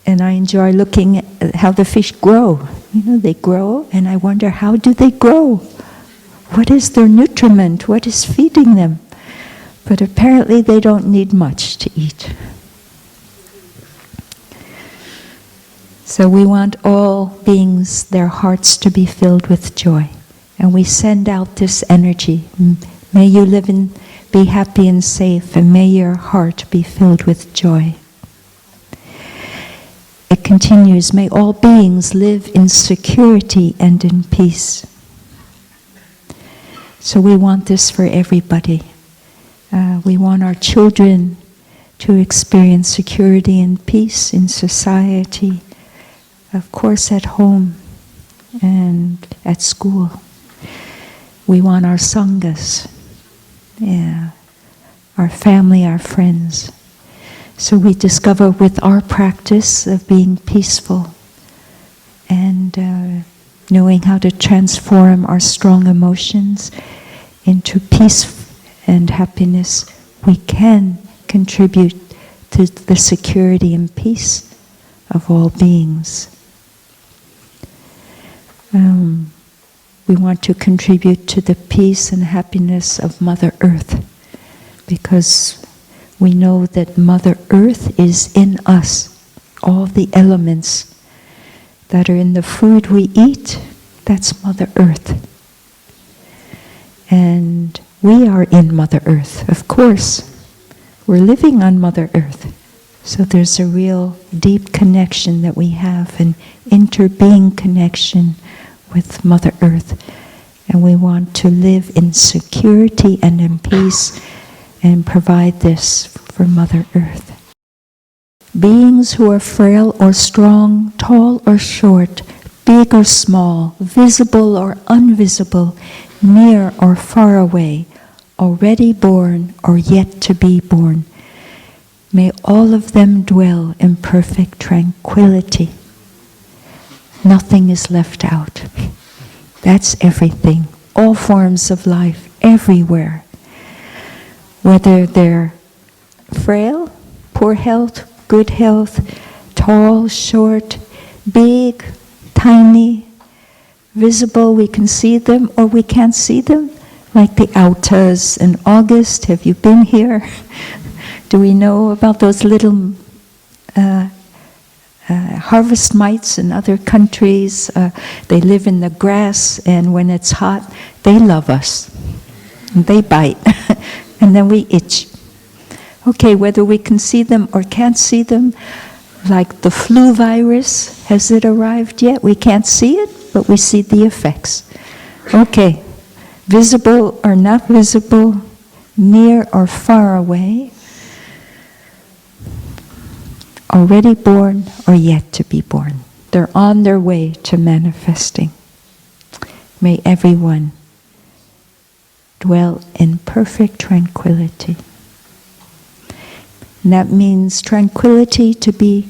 [SPEAKER 1] And I enjoy looking at how the fish grow. You know, they grow, and I wonder, how do they grow? What is their nutriment? What is feeding them? But apparently they don't need much to eat. So we want all beings, their hearts to be filled with joy. And we send out this energy. May you live and be happy and safe, and may your heart be filled with joy. It continues, may all beings live in security and in peace. So we want this for everybody. We want our children to experience security and peace in society, of course at home and at school. We want our sanghas, our family, our friends. So we discover with our practice of being peaceful and knowing how to transform our strong emotions into peace and happiness, we can contribute to the security and peace of all beings. We want to contribute to the peace and happiness of Mother Earth, because we know that Mother Earth is in us. All the elements that are in the food we eat, that's Mother Earth. And we are in Mother Earth, of course. We're living on Mother Earth. So there's a real deep connection that we have, an interbeing connection with Mother Earth. And we want to live in security and in peace and provide this for Mother Earth. Beings who are frail or strong, tall or short, big or small, visible or invisible, near or far away, already born or yet to be born, may all of them dwell in perfect tranquility. Nothing is left out. That's everything. All forms of life, everywhere. Whether they're frail, poor health, good health, tall, short, big, tiny, visible, we can see them or we can't see them, like the autas in August. Have you been here? Do we know about those little harvest mites in other countries? They live in the grass, and when it's hot, they love us. And they bite, and then we itch. Okay, whether we can see them or can't see them, like the flu virus, has it arrived yet? We can't see it, but we see the effects. Okay, visible or not visible, near or far away, already born or yet to be born. They're on their way to manifesting. May everyone dwell in perfect tranquility. And that means tranquility, to be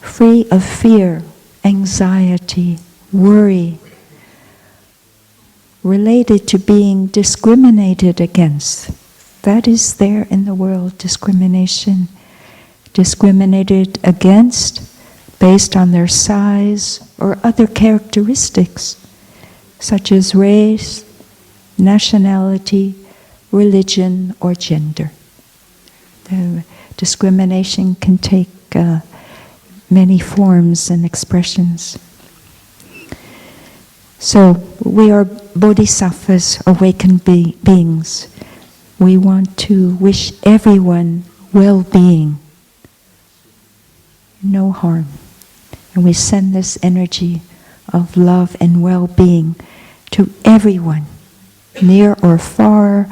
[SPEAKER 1] free of fear, anxiety, worry, related to being discriminated against. That is there in the world, discrimination. Discriminated against based on their size or other characteristics, such as race, nationality, religion, or gender. The discrimination can take many forms and expressions. So we are bodhisattvas, awakened beings. We want to wish everyone well-being, no harm. And we send this energy of love and well-being to everyone, near or far,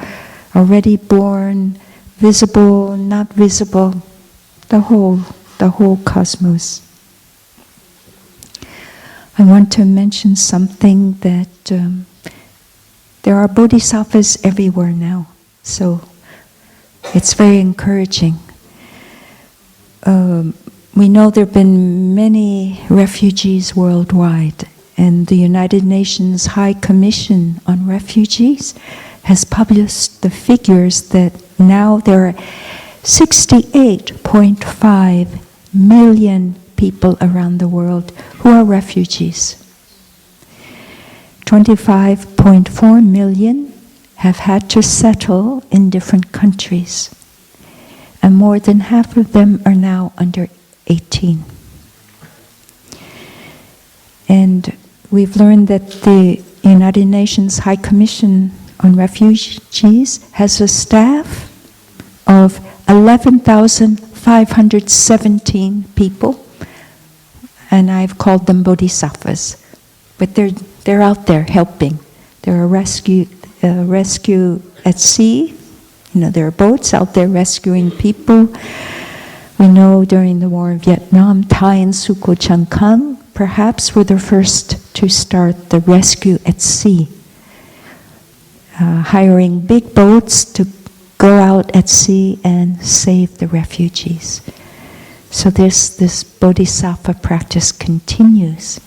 [SPEAKER 1] already born, visible, not visible, the whole cosmos. I want to mention something that there are bodhisattvas everywhere now, so it's very encouraging. We know there have been many refugees worldwide, and the United Nations High Commission on Refugees has published the figures that now there are 68.5 million people around the world who are refugees. 25.4 million have had to settle in different countries, and more than half of them are now under 18. And we've learned that the United Nations High Commission on Refugees has a staff of 11,517 people, and I've called them bodhisattvas. But they're out there helping. They're a rescue at sea. There are boats out there rescuing people. We know during the war in Vietnam, Thai and Suko Chang Kang perhaps were the first to start the rescue at sea, hiring big boats to go out at sea and save the refugees. So this bodhisattva practice continues.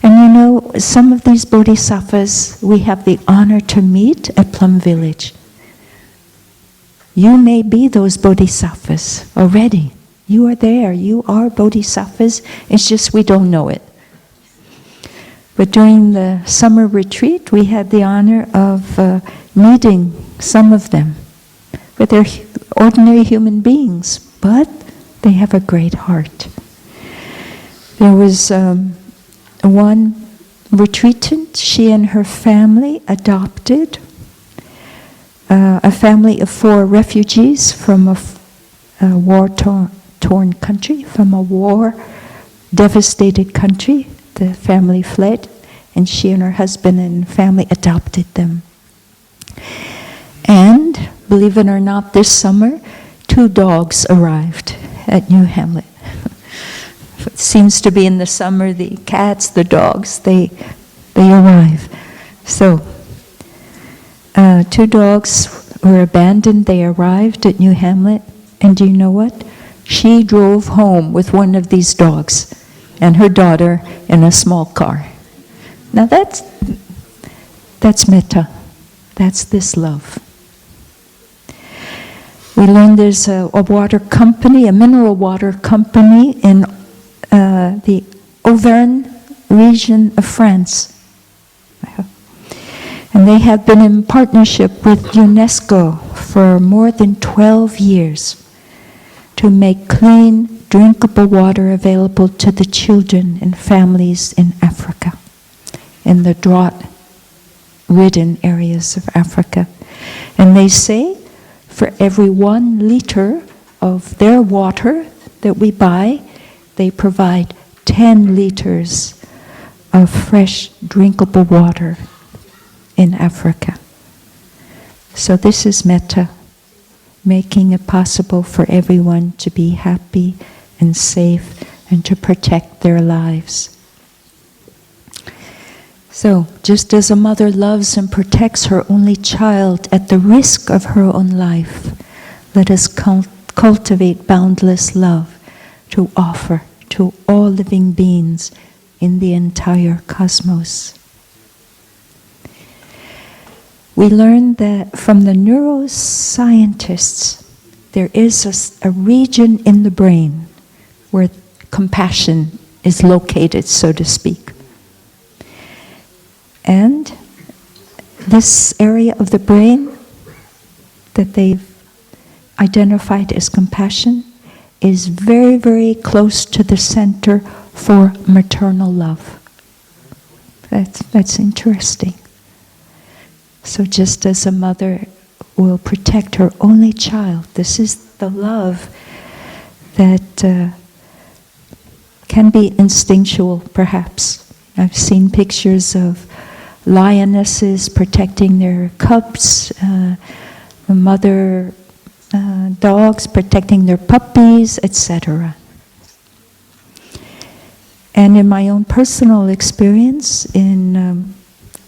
[SPEAKER 1] And some of these bodhisattvas we have the honor to meet at Plum Village. You may be those bodhisattvas already. You are there. You are bodhisattvas. It's just we don't know it. But during the summer retreat, we had the honor of meeting some of them. But they're ordinary human beings, but they have a great heart. There was one retreatant. She and her family adopted a family of 4 refugees from a war-torn country, from a war-devastated country. The family fled, and she and her husband and family adopted them. And, believe it or not, this summer, 2 dogs arrived at New Hamlet. It seems to be in the summer, the cats, the dogs, they arrive. So, 2 dogs were abandoned. They arrived at New Hamlet, and do you know what? She drove home with one of these dogs and her daughter in a small car. Now that's metta. That's this love. We learned there's a water company, a mineral water company in the Auvergne region of France. And they have been in partnership with UNESCO for more than 12 years to make clean, drinkable water available to the children and families in Africa, in the drought-ridden areas of Africa. And they say for every 1 liter of their water that we buy, they provide 10 liters of fresh, drinkable water in Africa. So this is metta, making it possible for everyone to be happy and safe and to protect their lives. So, just as a mother loves and protects her only child at the risk of her own life, let us cultivate boundless love to offer to all living beings in the entire cosmos. We learned that from the neuroscientists, there is a region in the brain where compassion is located, so to speak. And this area of the brain that they've identified as compassion is very, very close to the center for maternal love. That's interesting. So just as a mother will protect her only child, this is the love that can be instinctual, perhaps. I've seen pictures of lionesses protecting their cubs, mother dogs protecting their puppies, etc. And in my own personal experience, in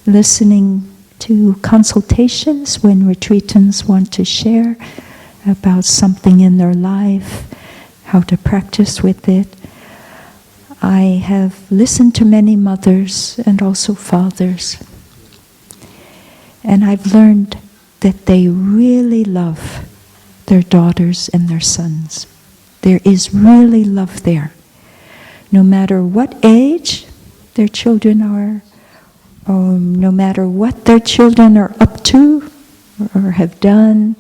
[SPEAKER 1] listening to consultations when retreatants want to share about something in their life, how to practice with it, I have listened to many mothers and also fathers. And I've learned that they really love their daughters and their sons. There is really love there. No matter what age their children are, or no matter what their children are up to or have done,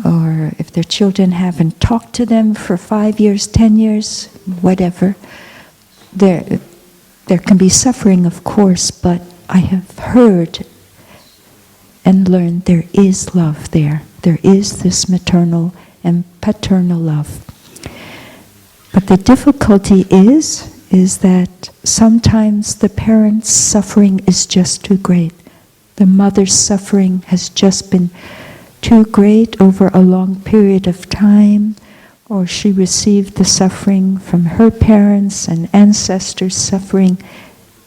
[SPEAKER 1] or if their children haven't talked to them for 5 years, 10 years, whatever, there can be suffering, of course, but I have heard and learn there is love there. There is this maternal and paternal love. But the difficulty is that sometimes the parent's suffering is just too great. The mother's suffering has just been too great over a long period of time, or she received the suffering from her parents and ancestors' suffering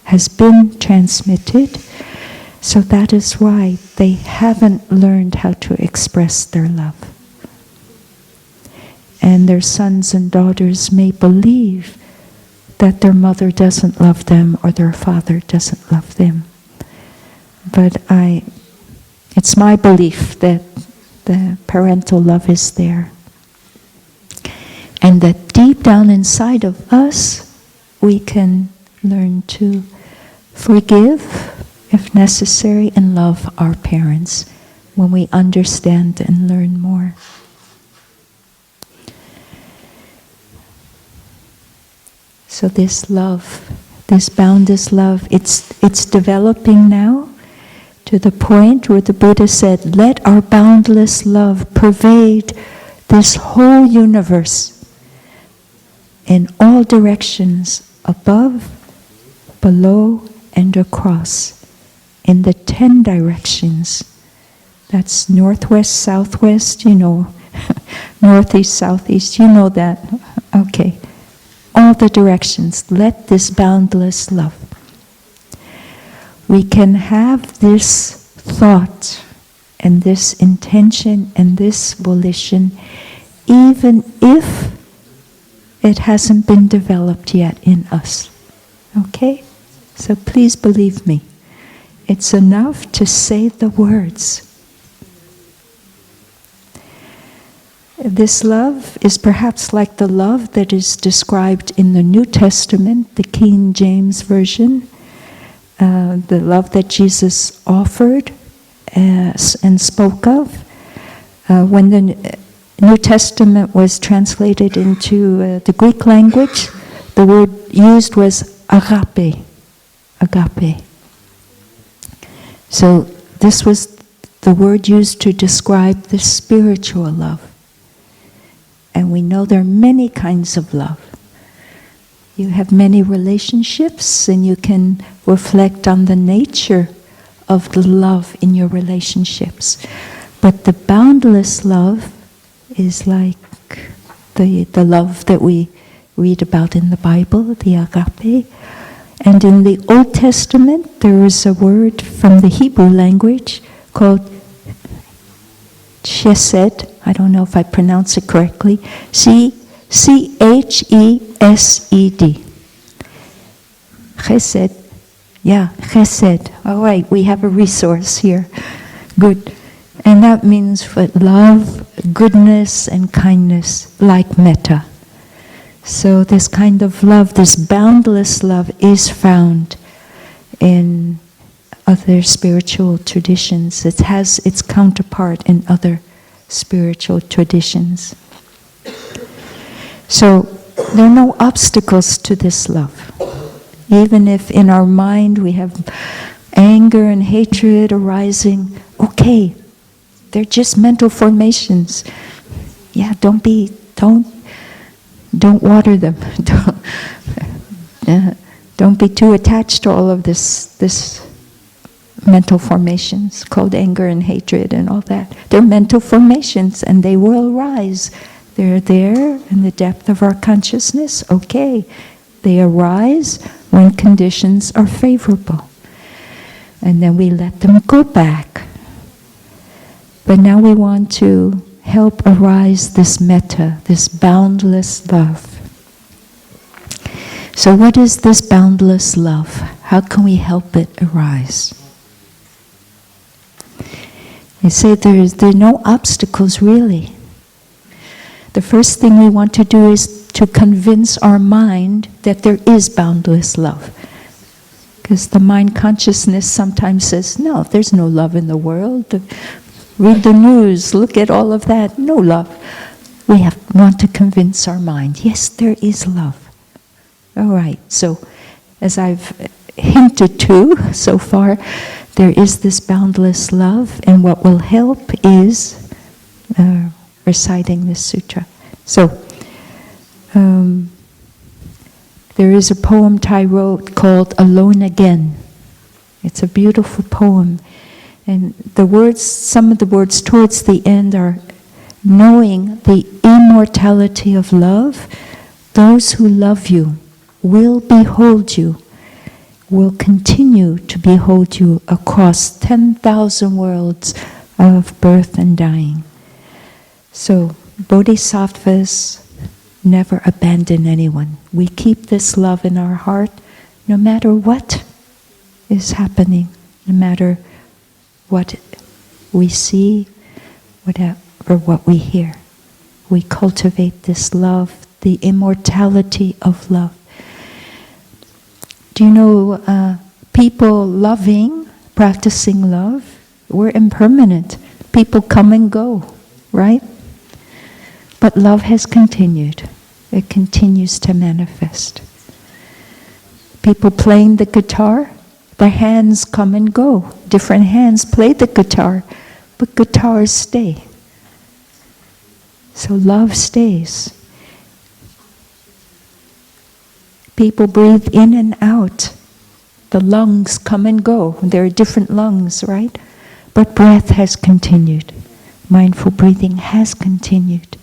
[SPEAKER 1] has been transmitted. So that is why they haven't learned how to express their love. And their sons and daughters may believe that their mother doesn't love them or their father doesn't love them. But it's my belief that the parental love is there. And that deep down inside of us, we can learn to forgive, if necessary, and love our parents when we understand and learn more. So this love, this boundless love, it's developing now to the point where the Buddha said, let our boundless love pervade this whole universe in all directions, above, below, and across, in the 10 directions. That's northwest, southwest, northeast, southeast, you know that. Okay. All the directions. Let this boundless love. We can have this thought and this intention and this volition even if it hasn't been developed yet in us. Okay? So please believe me. It's enough to say the words. This love is perhaps like the love that is described in the New Testament, the King James Version, the love that Jesus offered and spoke of. When the New Testament was translated into the Greek language, the word used was agape. Agape. So this was the word used to describe the spiritual love. And we know there are many kinds of love. You have many relationships, and you can reflect on the nature of the love in your relationships. But the boundless love is like the love that we read about in the Bible, the agape. And in the Old Testament, there is a word from the Hebrew language called chesed. I don't know if I pronounce it correctly. C-H-E-S-E-D. Chesed. Yeah, chesed. All right, we have a resource here. Good. And that means for love, goodness, and kindness, like metta. So this kind of love, this boundless love, is found in other spiritual traditions. It has its counterpart in other spiritual traditions. So there are no obstacles to this love. Even if in our mind we have anger and hatred arising, okay, they're just mental formations. Yeah, don't water them. Don't be too attached to all of this mental formations called anger and hatred and all that. They're mental formations and they will arise. They're there in the depth of our consciousness. Okay, they arise when conditions are favorable. And then we let them go back. But now we want to help arise this metta, this boundless love. So what is this boundless love? How can we help it arise? I say there are no obstacles really. The first thing we want to do is to convince our mind that there is boundless love. Because the mind consciousness sometimes says, no, there's no love in the world. Read the news, look at all of that, no love. We want to convince our mind, yes, there is love. All right, so as I've hinted to so far, there is this boundless love, and what will help is reciting this sutra. So, there is a poem Thai wrote called Alone Again. It's a beautiful poem. And the words, some of the words towards the end are, knowing the immortality of love, those who love you will behold you, will continue to behold you across 10,000 worlds of birth and dying. So, bodhisattvas never abandon anyone. We keep this love in our heart no matter what is happening, no matter what we see, whatever what we hear. We cultivate this love, the immortality of love. Do you know, people loving, practicing love, we're impermanent. People come and go, right? But love has continued. It continues to manifest. People playing the guitar, their hands come and go. Different hands play the guitar, but guitars stay. So love stays. People breathe in and out. The lungs come and go. There are different lungs, right? But breath has continued. Mindful breathing has continued.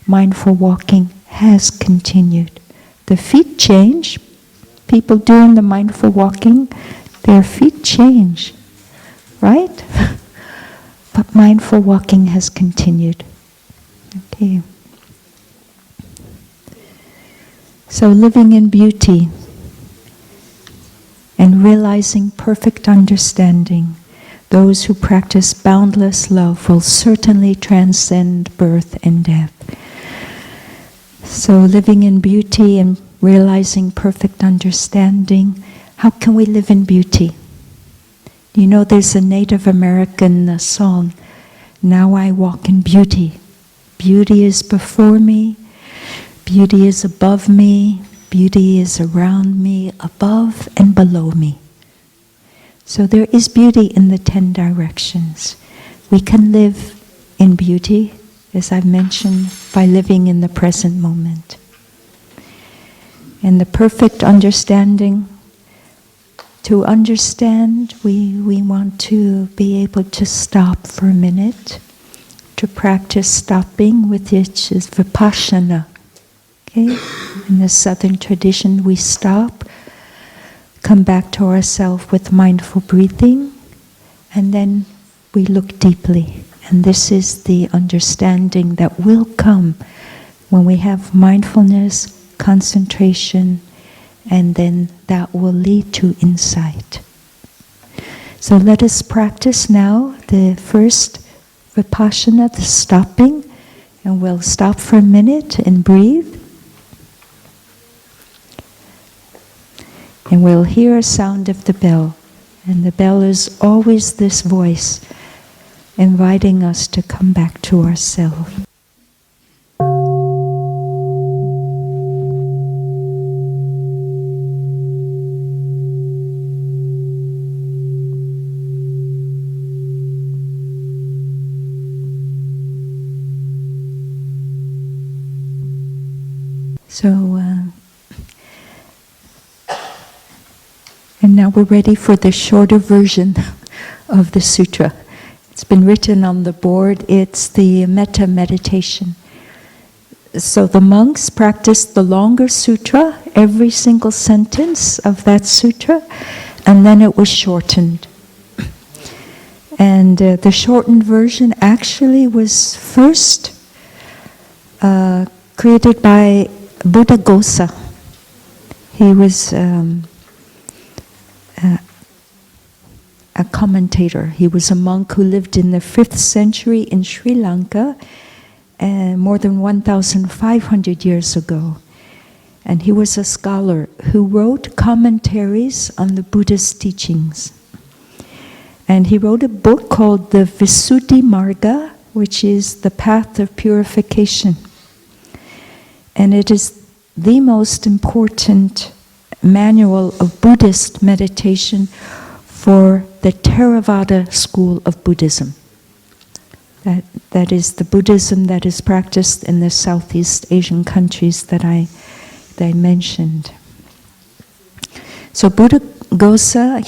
[SPEAKER 1] Mindful walking has continued. The feet change. People doing the mindful walking, their feet change, right? But mindful walking has continued. Okay. So living in beauty and realizing perfect understanding, those who practice boundless love will certainly transcend birth and death. So living in beauty and realizing perfect understanding, how can we live in beauty? You know, there's a Native American song, "Now I walk in beauty. Beauty is before me, beauty is above me, beauty is around me, above and below me." So there is beauty in the 10 directions. We can live in beauty, as I've mentioned, by living in the present moment. And the perfect understanding, to understand, we want to be able to stop for a minute, to practice stopping, which is vipassana. Okay? In the southern tradition, we stop, come back to ourselves with mindful breathing, and then we look deeply. And this is the understanding that will come when we have mindfulness, concentration, and then that will lead to insight. So let us practice now the first vipassana, the stopping, and we'll stop for a minute and breathe. And we'll hear a sound of the bell. And the bell is always this voice inviting us to come back to ourselves. So, and now we're ready for the shorter version of the sutra. It's been written on the board. It's the Metta meditation. So the monks practiced the longer sutra, every single sentence of that sutra, and then it was shortened. And the shortened version actually was first created by Buddhaghosa. He was a commentator. He was a monk who lived in the 5th century in Sri Lanka, more than 1,500 years ago. And he was a scholar who wrote commentaries on the Buddha's teachings. And he wrote a book called the Visuddhimagga, which is the path of purification. And it is the most important manual of Buddhist meditation for the Theravada school of Buddhism. That is the Buddhism that is practiced in the Southeast Asian countries that I mentioned. So Buddhaghosa,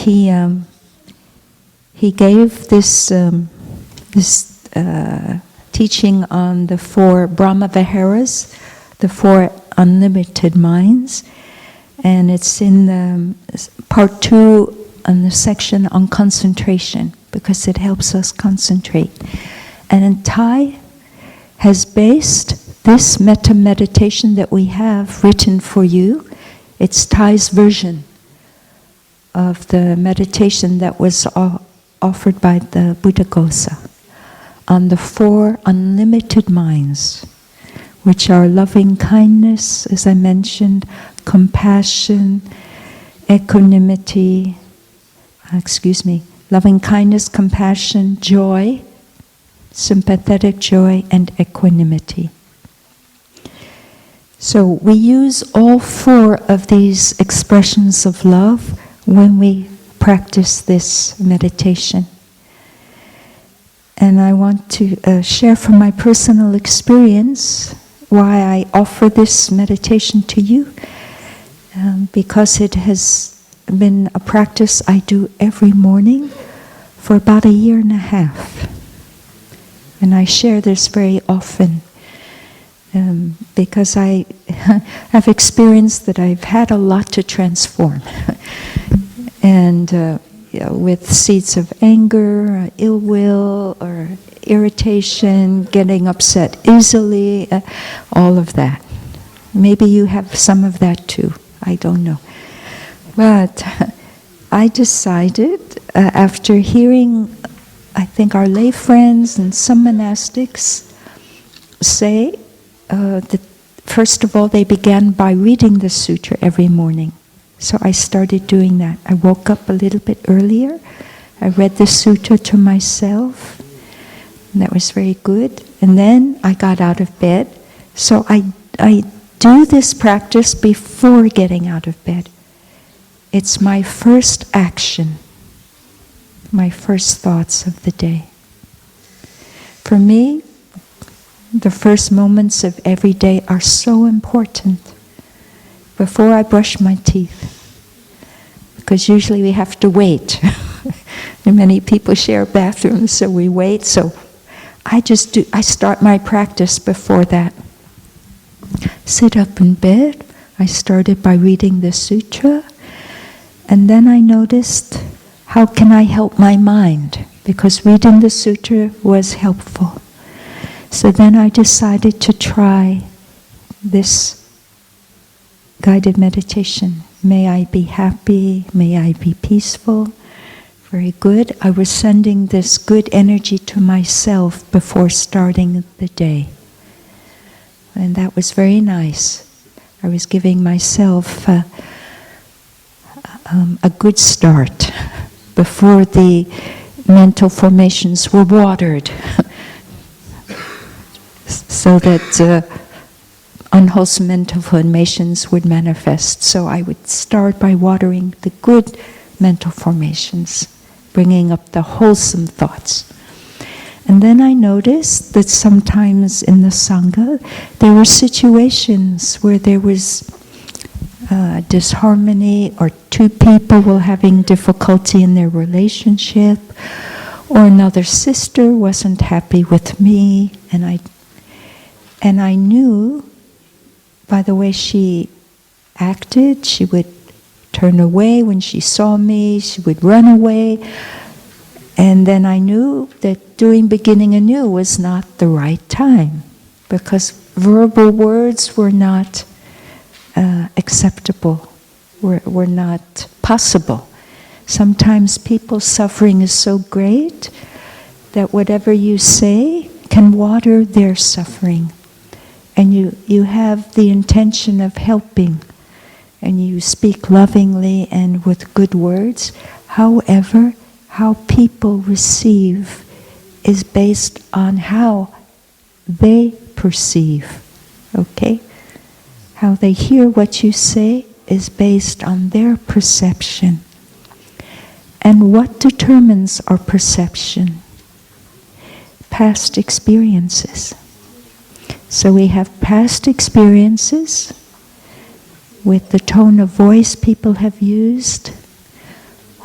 [SPEAKER 1] he gave this teaching on the 4 Brahma Viharas, the 4 unlimited minds, and it's in part 2 on the section on concentration, because it helps us concentrate. And Thai has based this metta meditation that we have written for you. It's Thai's version of the meditation that was offered by the Buddhaghosa on the 4 unlimited minds, which are loving kindness, as I mentioned, compassion, equanimity, loving kindness, compassion, joy, sympathetic joy, and equanimity. So we use all 4 of these expressions of love when we practice this meditation. And I want to share from my personal experience why I offer this meditation to you, because it has been a practice I do every morning for about 1.5 years. And I share this very often because I have experienced that I've had a lot to transform. And with seeds of anger, or ill will, or irritation, getting upset easily, all of that. Maybe you have some of that too, I don't know. But I decided, after hearing, I think, our lay friends and some monastics say that first of all they began by reading the sutra every morning. So I started doing that. I woke up a little bit earlier. I read the sutra to myself. And that was very good. And then I got out of bed. So I do this practice before getting out of bed. It's my first action, my first thoughts of the day. For me, the first moments of every day are so important. Before I brush my teeth, because usually we have to wait. And many people share bathrooms, so we wait. So I start my practice before that. Sit up in bed. I started by reading the sutra, and then I noticed, how can I help my mind? Because reading the sutra was helpful. So then I decided to try this guided meditation. May I be happy, may I be peaceful. Very good. I was sending this good energy to myself before starting the day. And that was very nice. I was giving myself a good start before the mental formations were watered so that unwholesome mental formations would manifest. So I would start by watering the good mental formations, bringing up the wholesome thoughts. And then I noticed that sometimes in the Sangha, there were situations where there was disharmony, or 2 people were having difficulty in their relationship, or another sister wasn't happy with me, and I knew by the way she acted, she would turn away when she saw me, she would run away. And then I knew that doing beginning anew was not the right time, because verbal words were not acceptable, were not possible. Sometimes people's suffering is so great that whatever you say can water their suffering. And you have the intention of helping, and you speak lovingly and with good words. However, how people receive is based on how they perceive, okay? How they hear what you say is based on their perception. And what determines our perception? Past experiences. So we have past experiences with the tone of voice people have used,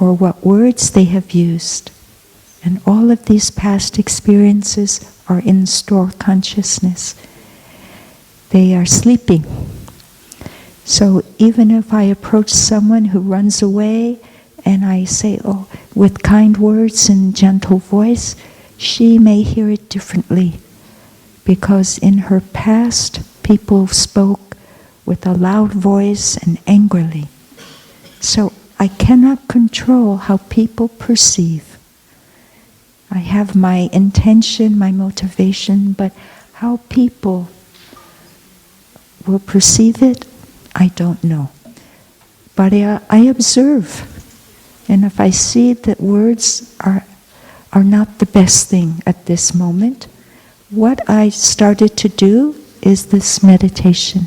[SPEAKER 1] or what words they have used. And all of these past experiences are in stored consciousness. They are sleeping. So even if I approach someone who runs away and I say, oh, with kind words and gentle voice, she may hear it differently. Because in her past, people spoke with a loud voice and angrily. So I cannot control how people perceive. I have my intention, my motivation, but how people will perceive it, I don't know. But I observe. And if I see that words are not the best thing at this moment, what I started to do is this meditation.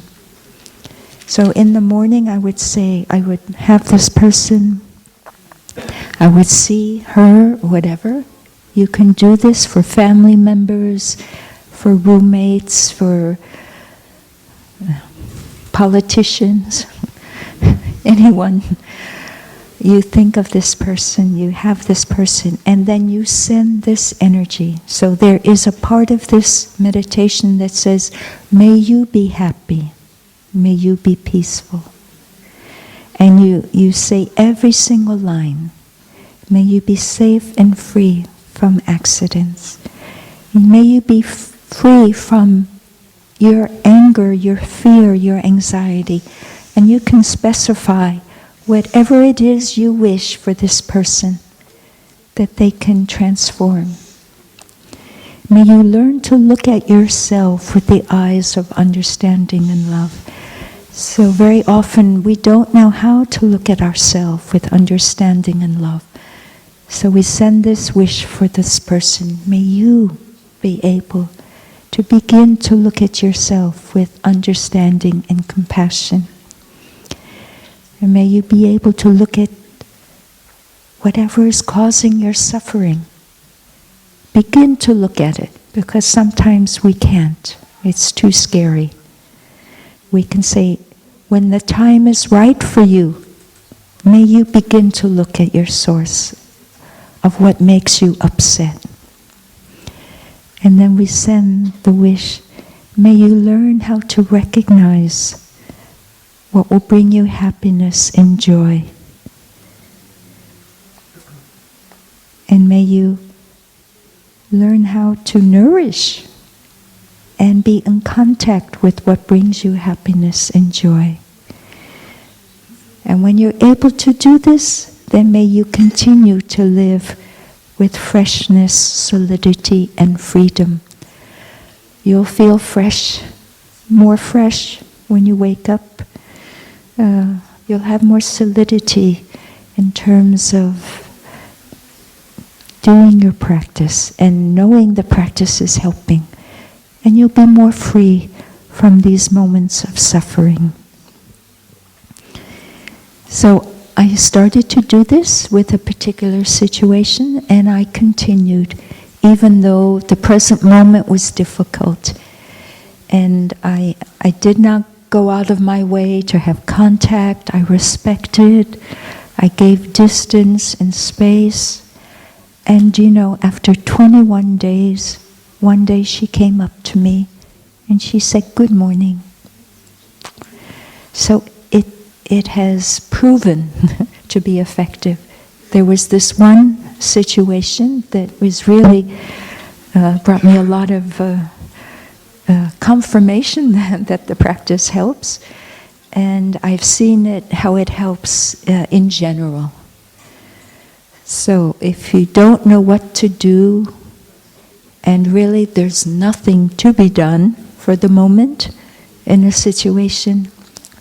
[SPEAKER 1] So in the morning I would say, I would have this person, I would see her, whatever. You can do this for family members, for roommates, for politicians, anyone. You think of this person, you have this person, and then you send this energy. So there is a part of this meditation that says, may you be happy, may you be peaceful. And you say every single line, may you be safe and free from accidents. And may you be free from your anger, your fear, your anxiety. And you can specify whatever it is you wish for this person, that they can transform. May you learn to look at yourself with the eyes of understanding and love. So very often we don't know how to look at ourselves with understanding and love. So we send this wish for this person. May you be able to begin to look at yourself with understanding and compassion. And may you be able to look at whatever is causing your suffering. Begin to look at it, because sometimes we can't. It's too scary. We can say, when the time is right for you, may you begin to look at your source of what makes you upset. And then we send the wish, may you learn how to recognize what will bring you happiness and joy. And may you learn how to nourish and be in contact with what brings you happiness and joy. And when you're able to do this, then may you continue to live with freshness, solidity, and freedom. You'll feel fresh, more fresh when you wake up. You'll have more solidity in terms of doing your practice and knowing the practice is helping. And you'll be more free from these moments of suffering. So I started to do this with a particular situation, and I continued, even though the present moment was difficult. And I did not go out of my way to have contact. I respected, I gave distance and space. And after 21 days, one day she came up to me and she said, "Good morning." So it has proven to be effective. There was this one situation that was really brought me a lot of confirmation that the practice helps, and I've seen how it helps in general. So if you don't know what to do, and really there's nothing to be done for the moment in a situation,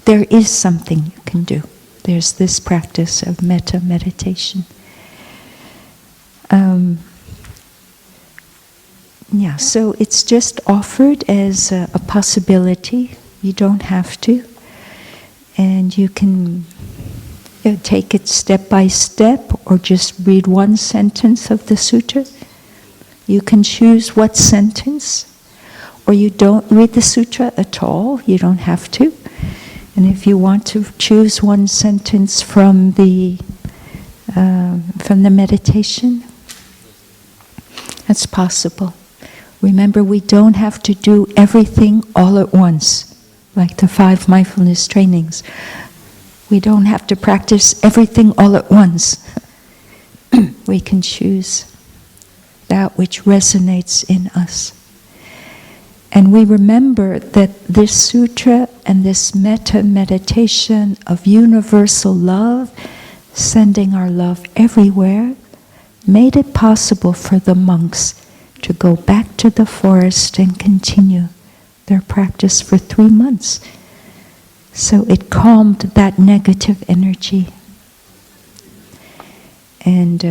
[SPEAKER 1] there is something you can do. There's this practice of metta meditation. So it's just offered as a possibility. You don't have to. And you can take it step by step, or just read one sentence of the sutra. You can choose what sentence, or you don't read the sutra at all. You don't have to. And if you want to choose one sentence from the meditation, that's possible. Remember, we don't have to do everything all at once, like the 5 mindfulness trainings. We don't have to practice everything all at once. We can choose that which resonates in us. And we remember that this sutra and this metta meditation of universal love, sending our love everywhere, made it possible for the monks to go back to the forest and continue their practice for 3 months. So it calmed that negative energy. And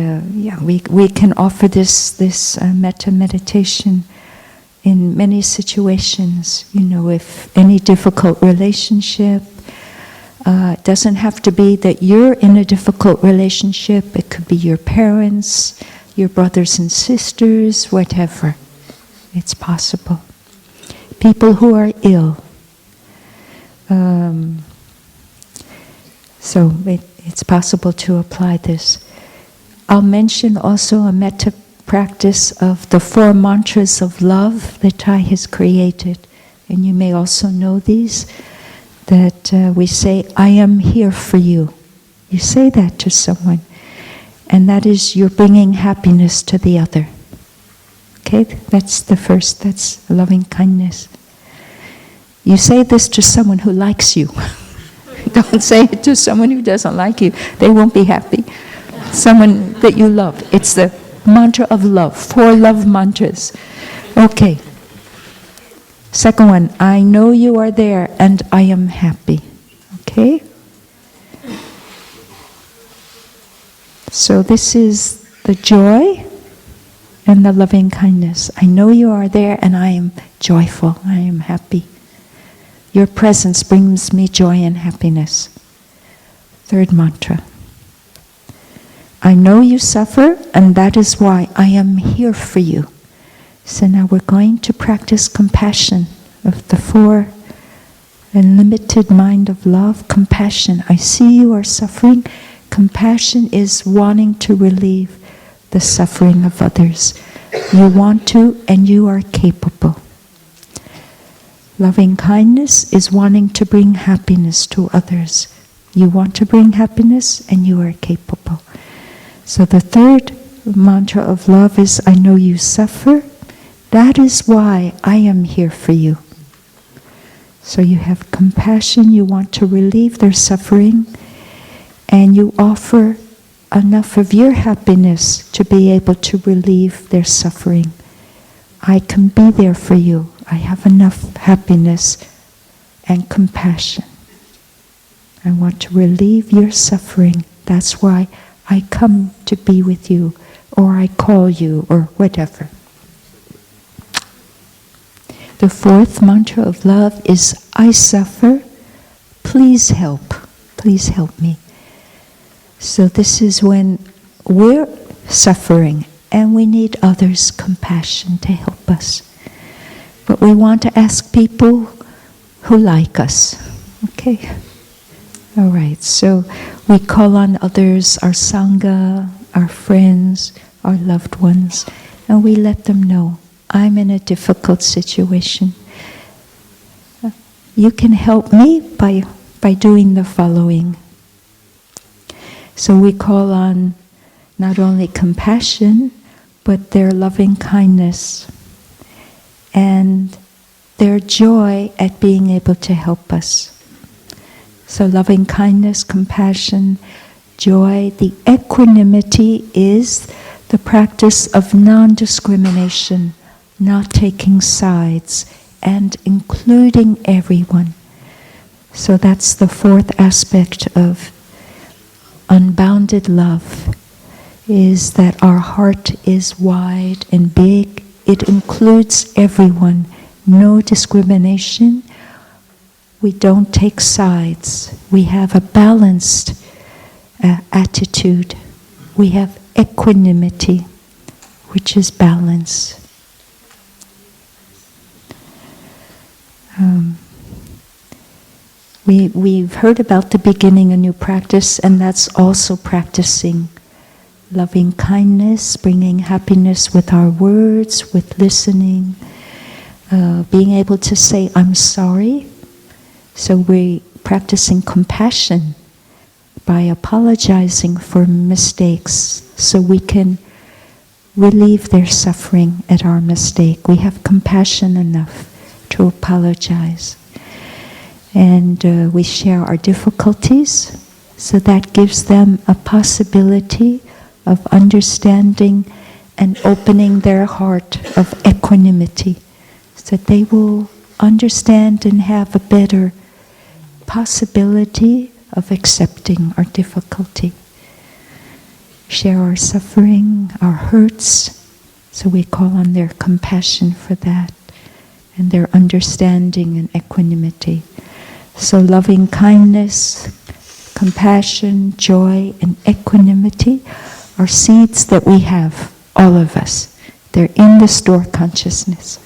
[SPEAKER 1] we can offer this metta meditation in many situations. If any difficult relationship, it doesn't have to be that you're in a difficult relationship. It could be your parents, your brothers and sisters, whatever. It's possible. People who are ill. So it's possible to apply this. I'll mention also a metta practice of the 4 mantras of love that Thai has created. And you may also know these, that we say, I am here for you. You say that to someone. And that is, you're bringing happiness to the other. Okay, that's the first, that's loving kindness. You say this to someone who likes you. Don't say it to someone who doesn't like you. They won't be happy. Someone that you love. It's the mantra of love. 4 love mantras. Okay. Second one, I know you are there and I am happy. Okay? So this is the joy and the loving kindness. I know you are there and I am joyful. I am happy. Your presence brings me joy and happiness. Third mantra. I know you suffer, and that is why I am here for you. So now we're going to practice compassion of the 4 unlimited mind of love. Compassion. I see you are suffering. Compassion is wanting to relieve the suffering of others. You want to, and you are capable. Loving kindness is wanting to bring happiness to others. You want to bring happiness, and you are capable. So the third mantra of love is, I know you suffer. That is why I am here for you. So you have compassion, you want to relieve their suffering, and you offer enough of your happiness to be able to relieve their suffering. I can be there for you. I have enough happiness and compassion. I want to relieve your suffering. That's why I come to be with you, or I call you, or whatever. The 4th mantra of love is, I suffer, please help. Please help me. So this is when we're suffering and we need others' compassion to help us. But we want to ask people who like us. Okay? All right, so we call on others, our Sangha, our friends, our loved ones, and we let them know, I'm in a difficult situation. You can help me by doing the following. So we call on not only compassion, but their loving kindness and their joy at being able to help us. So loving kindness, compassion, joy, the equanimity is the practice of non-discrimination, not taking sides, and including everyone. So that's the 4th aspect of unbounded love, is that our heart is wide and big. It includes everyone, no discrimination. We don't take sides. We have a balanced attitude. we have equanimity, which is balance. We've heard about the beginning a new practice, and that's also practicing loving kindness, bringing happiness with our words, with listening, being able to say, I'm sorry. So we're practicing compassion by apologizing for mistakes so we can relieve their suffering at our mistake. We have compassion enough to apologize. And we share our difficulties, so that gives them a possibility of understanding and opening their heart of equanimity, so that they will understand and have a better possibility of accepting our difficulty. Share our suffering, our hurts, so we call on their compassion for that, and their understanding and equanimity. So loving kindness, compassion, joy, and equanimity are seeds that we have, all of us. They're in the store consciousness.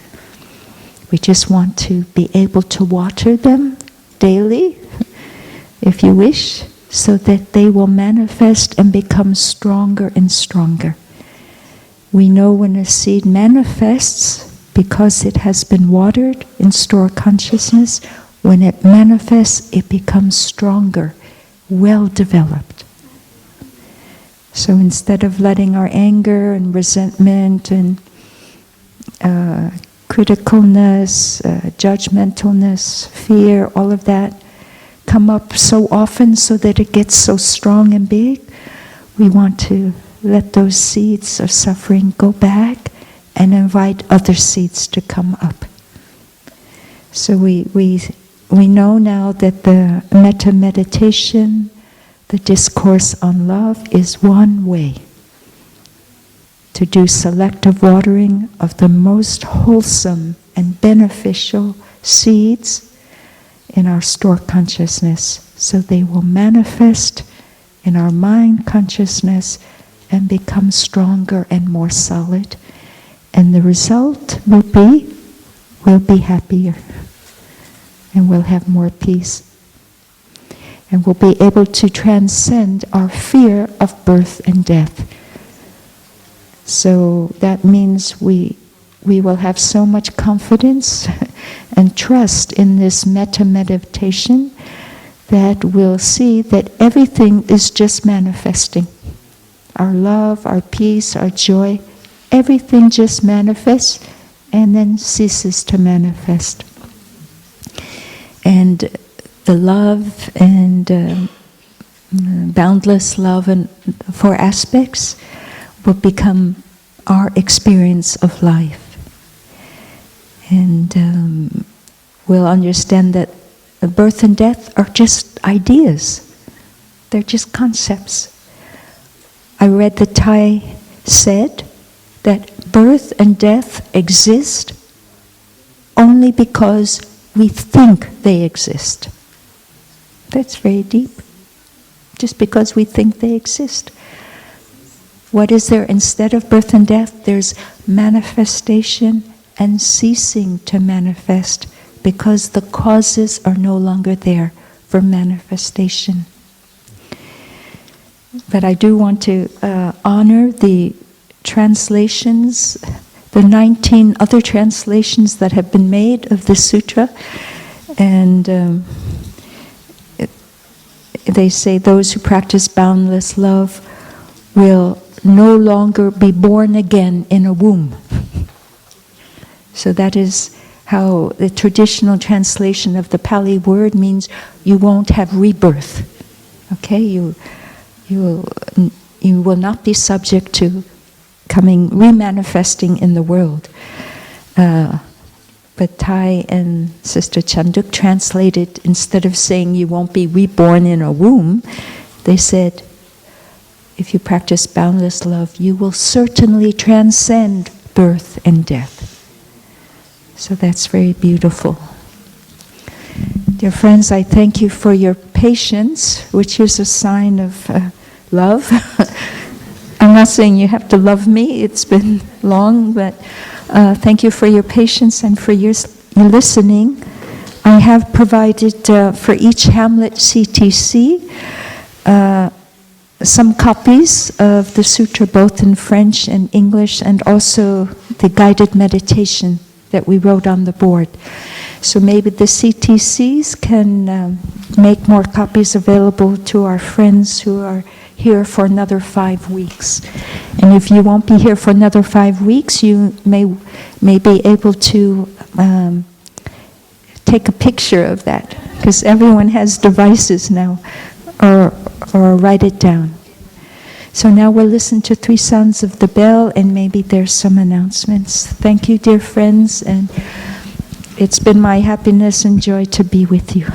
[SPEAKER 1] We just want to be able to water them daily, if you wish, so that they will manifest and become stronger and stronger. We know when a seed manifests because it has been watered in store consciousness. When it manifests, it becomes stronger, well developed. So instead of letting our anger and resentment and criticalness, judgmentalness, fear, all of that come up so often so that it gets so strong and big, we want to let those seeds of suffering go back and invite other seeds to come up. So we know now that the Metta meditation, the discourse on love, is one way to do selective watering of the most wholesome and beneficial seeds in our store consciousness, so they will manifest in our mind consciousness and become stronger and more solid. And the result will be, we'll be happier. And we'll have more peace. And we'll be able to transcend our fear of birth and death. So that means we will have so much confidence and trust in this metta meditation that we'll see that everything is just manifesting. Our love, our peace, our joy, everything just manifests and then ceases to manifest. And the love and boundless love and four aspects will become our experience of life. And we'll understand that birth and death are just ideas. They're just concepts. I read that Thai said that birth and death exist only because we think they exist. That's very deep. Just because we think they exist. What is there instead of birth and death? There's manifestation and ceasing to manifest, because the causes are no longer there for manifestation. But I do want to honor the translations, the 19 other translations that have been made of this sutra. And they say those who practice boundless love will no longer be born again in a womb. So that is how the traditional translation of the Pali word means you won't have rebirth. Okay, you will not be subject to remanifesting in the world. But Thai and Sister Chanduk translated, instead of saying you won't be reborn in a womb, they said, if you practice boundless love, you will certainly transcend birth and death. So that's very beautiful. Dear friends, I thank you for your patience, which is a sign of love. not saying you have to love me. It's been long, but thank you for your patience and for your listening. I have provided for each Hamlet CTC some copies of the sutra, both in French and English, and also the guided meditation that we wrote on the board. So maybe the CTCs can make more copies available to our friends who are here for another 5 weeks. And if you won't be here for another 5 weeks, you may be able to take a picture of that, because everyone has devices now, or write it down. So now we'll listen to 3 sounds of the bell, and maybe there's some announcements. Thank you, dear friends, and it's been my happiness and joy to be with you.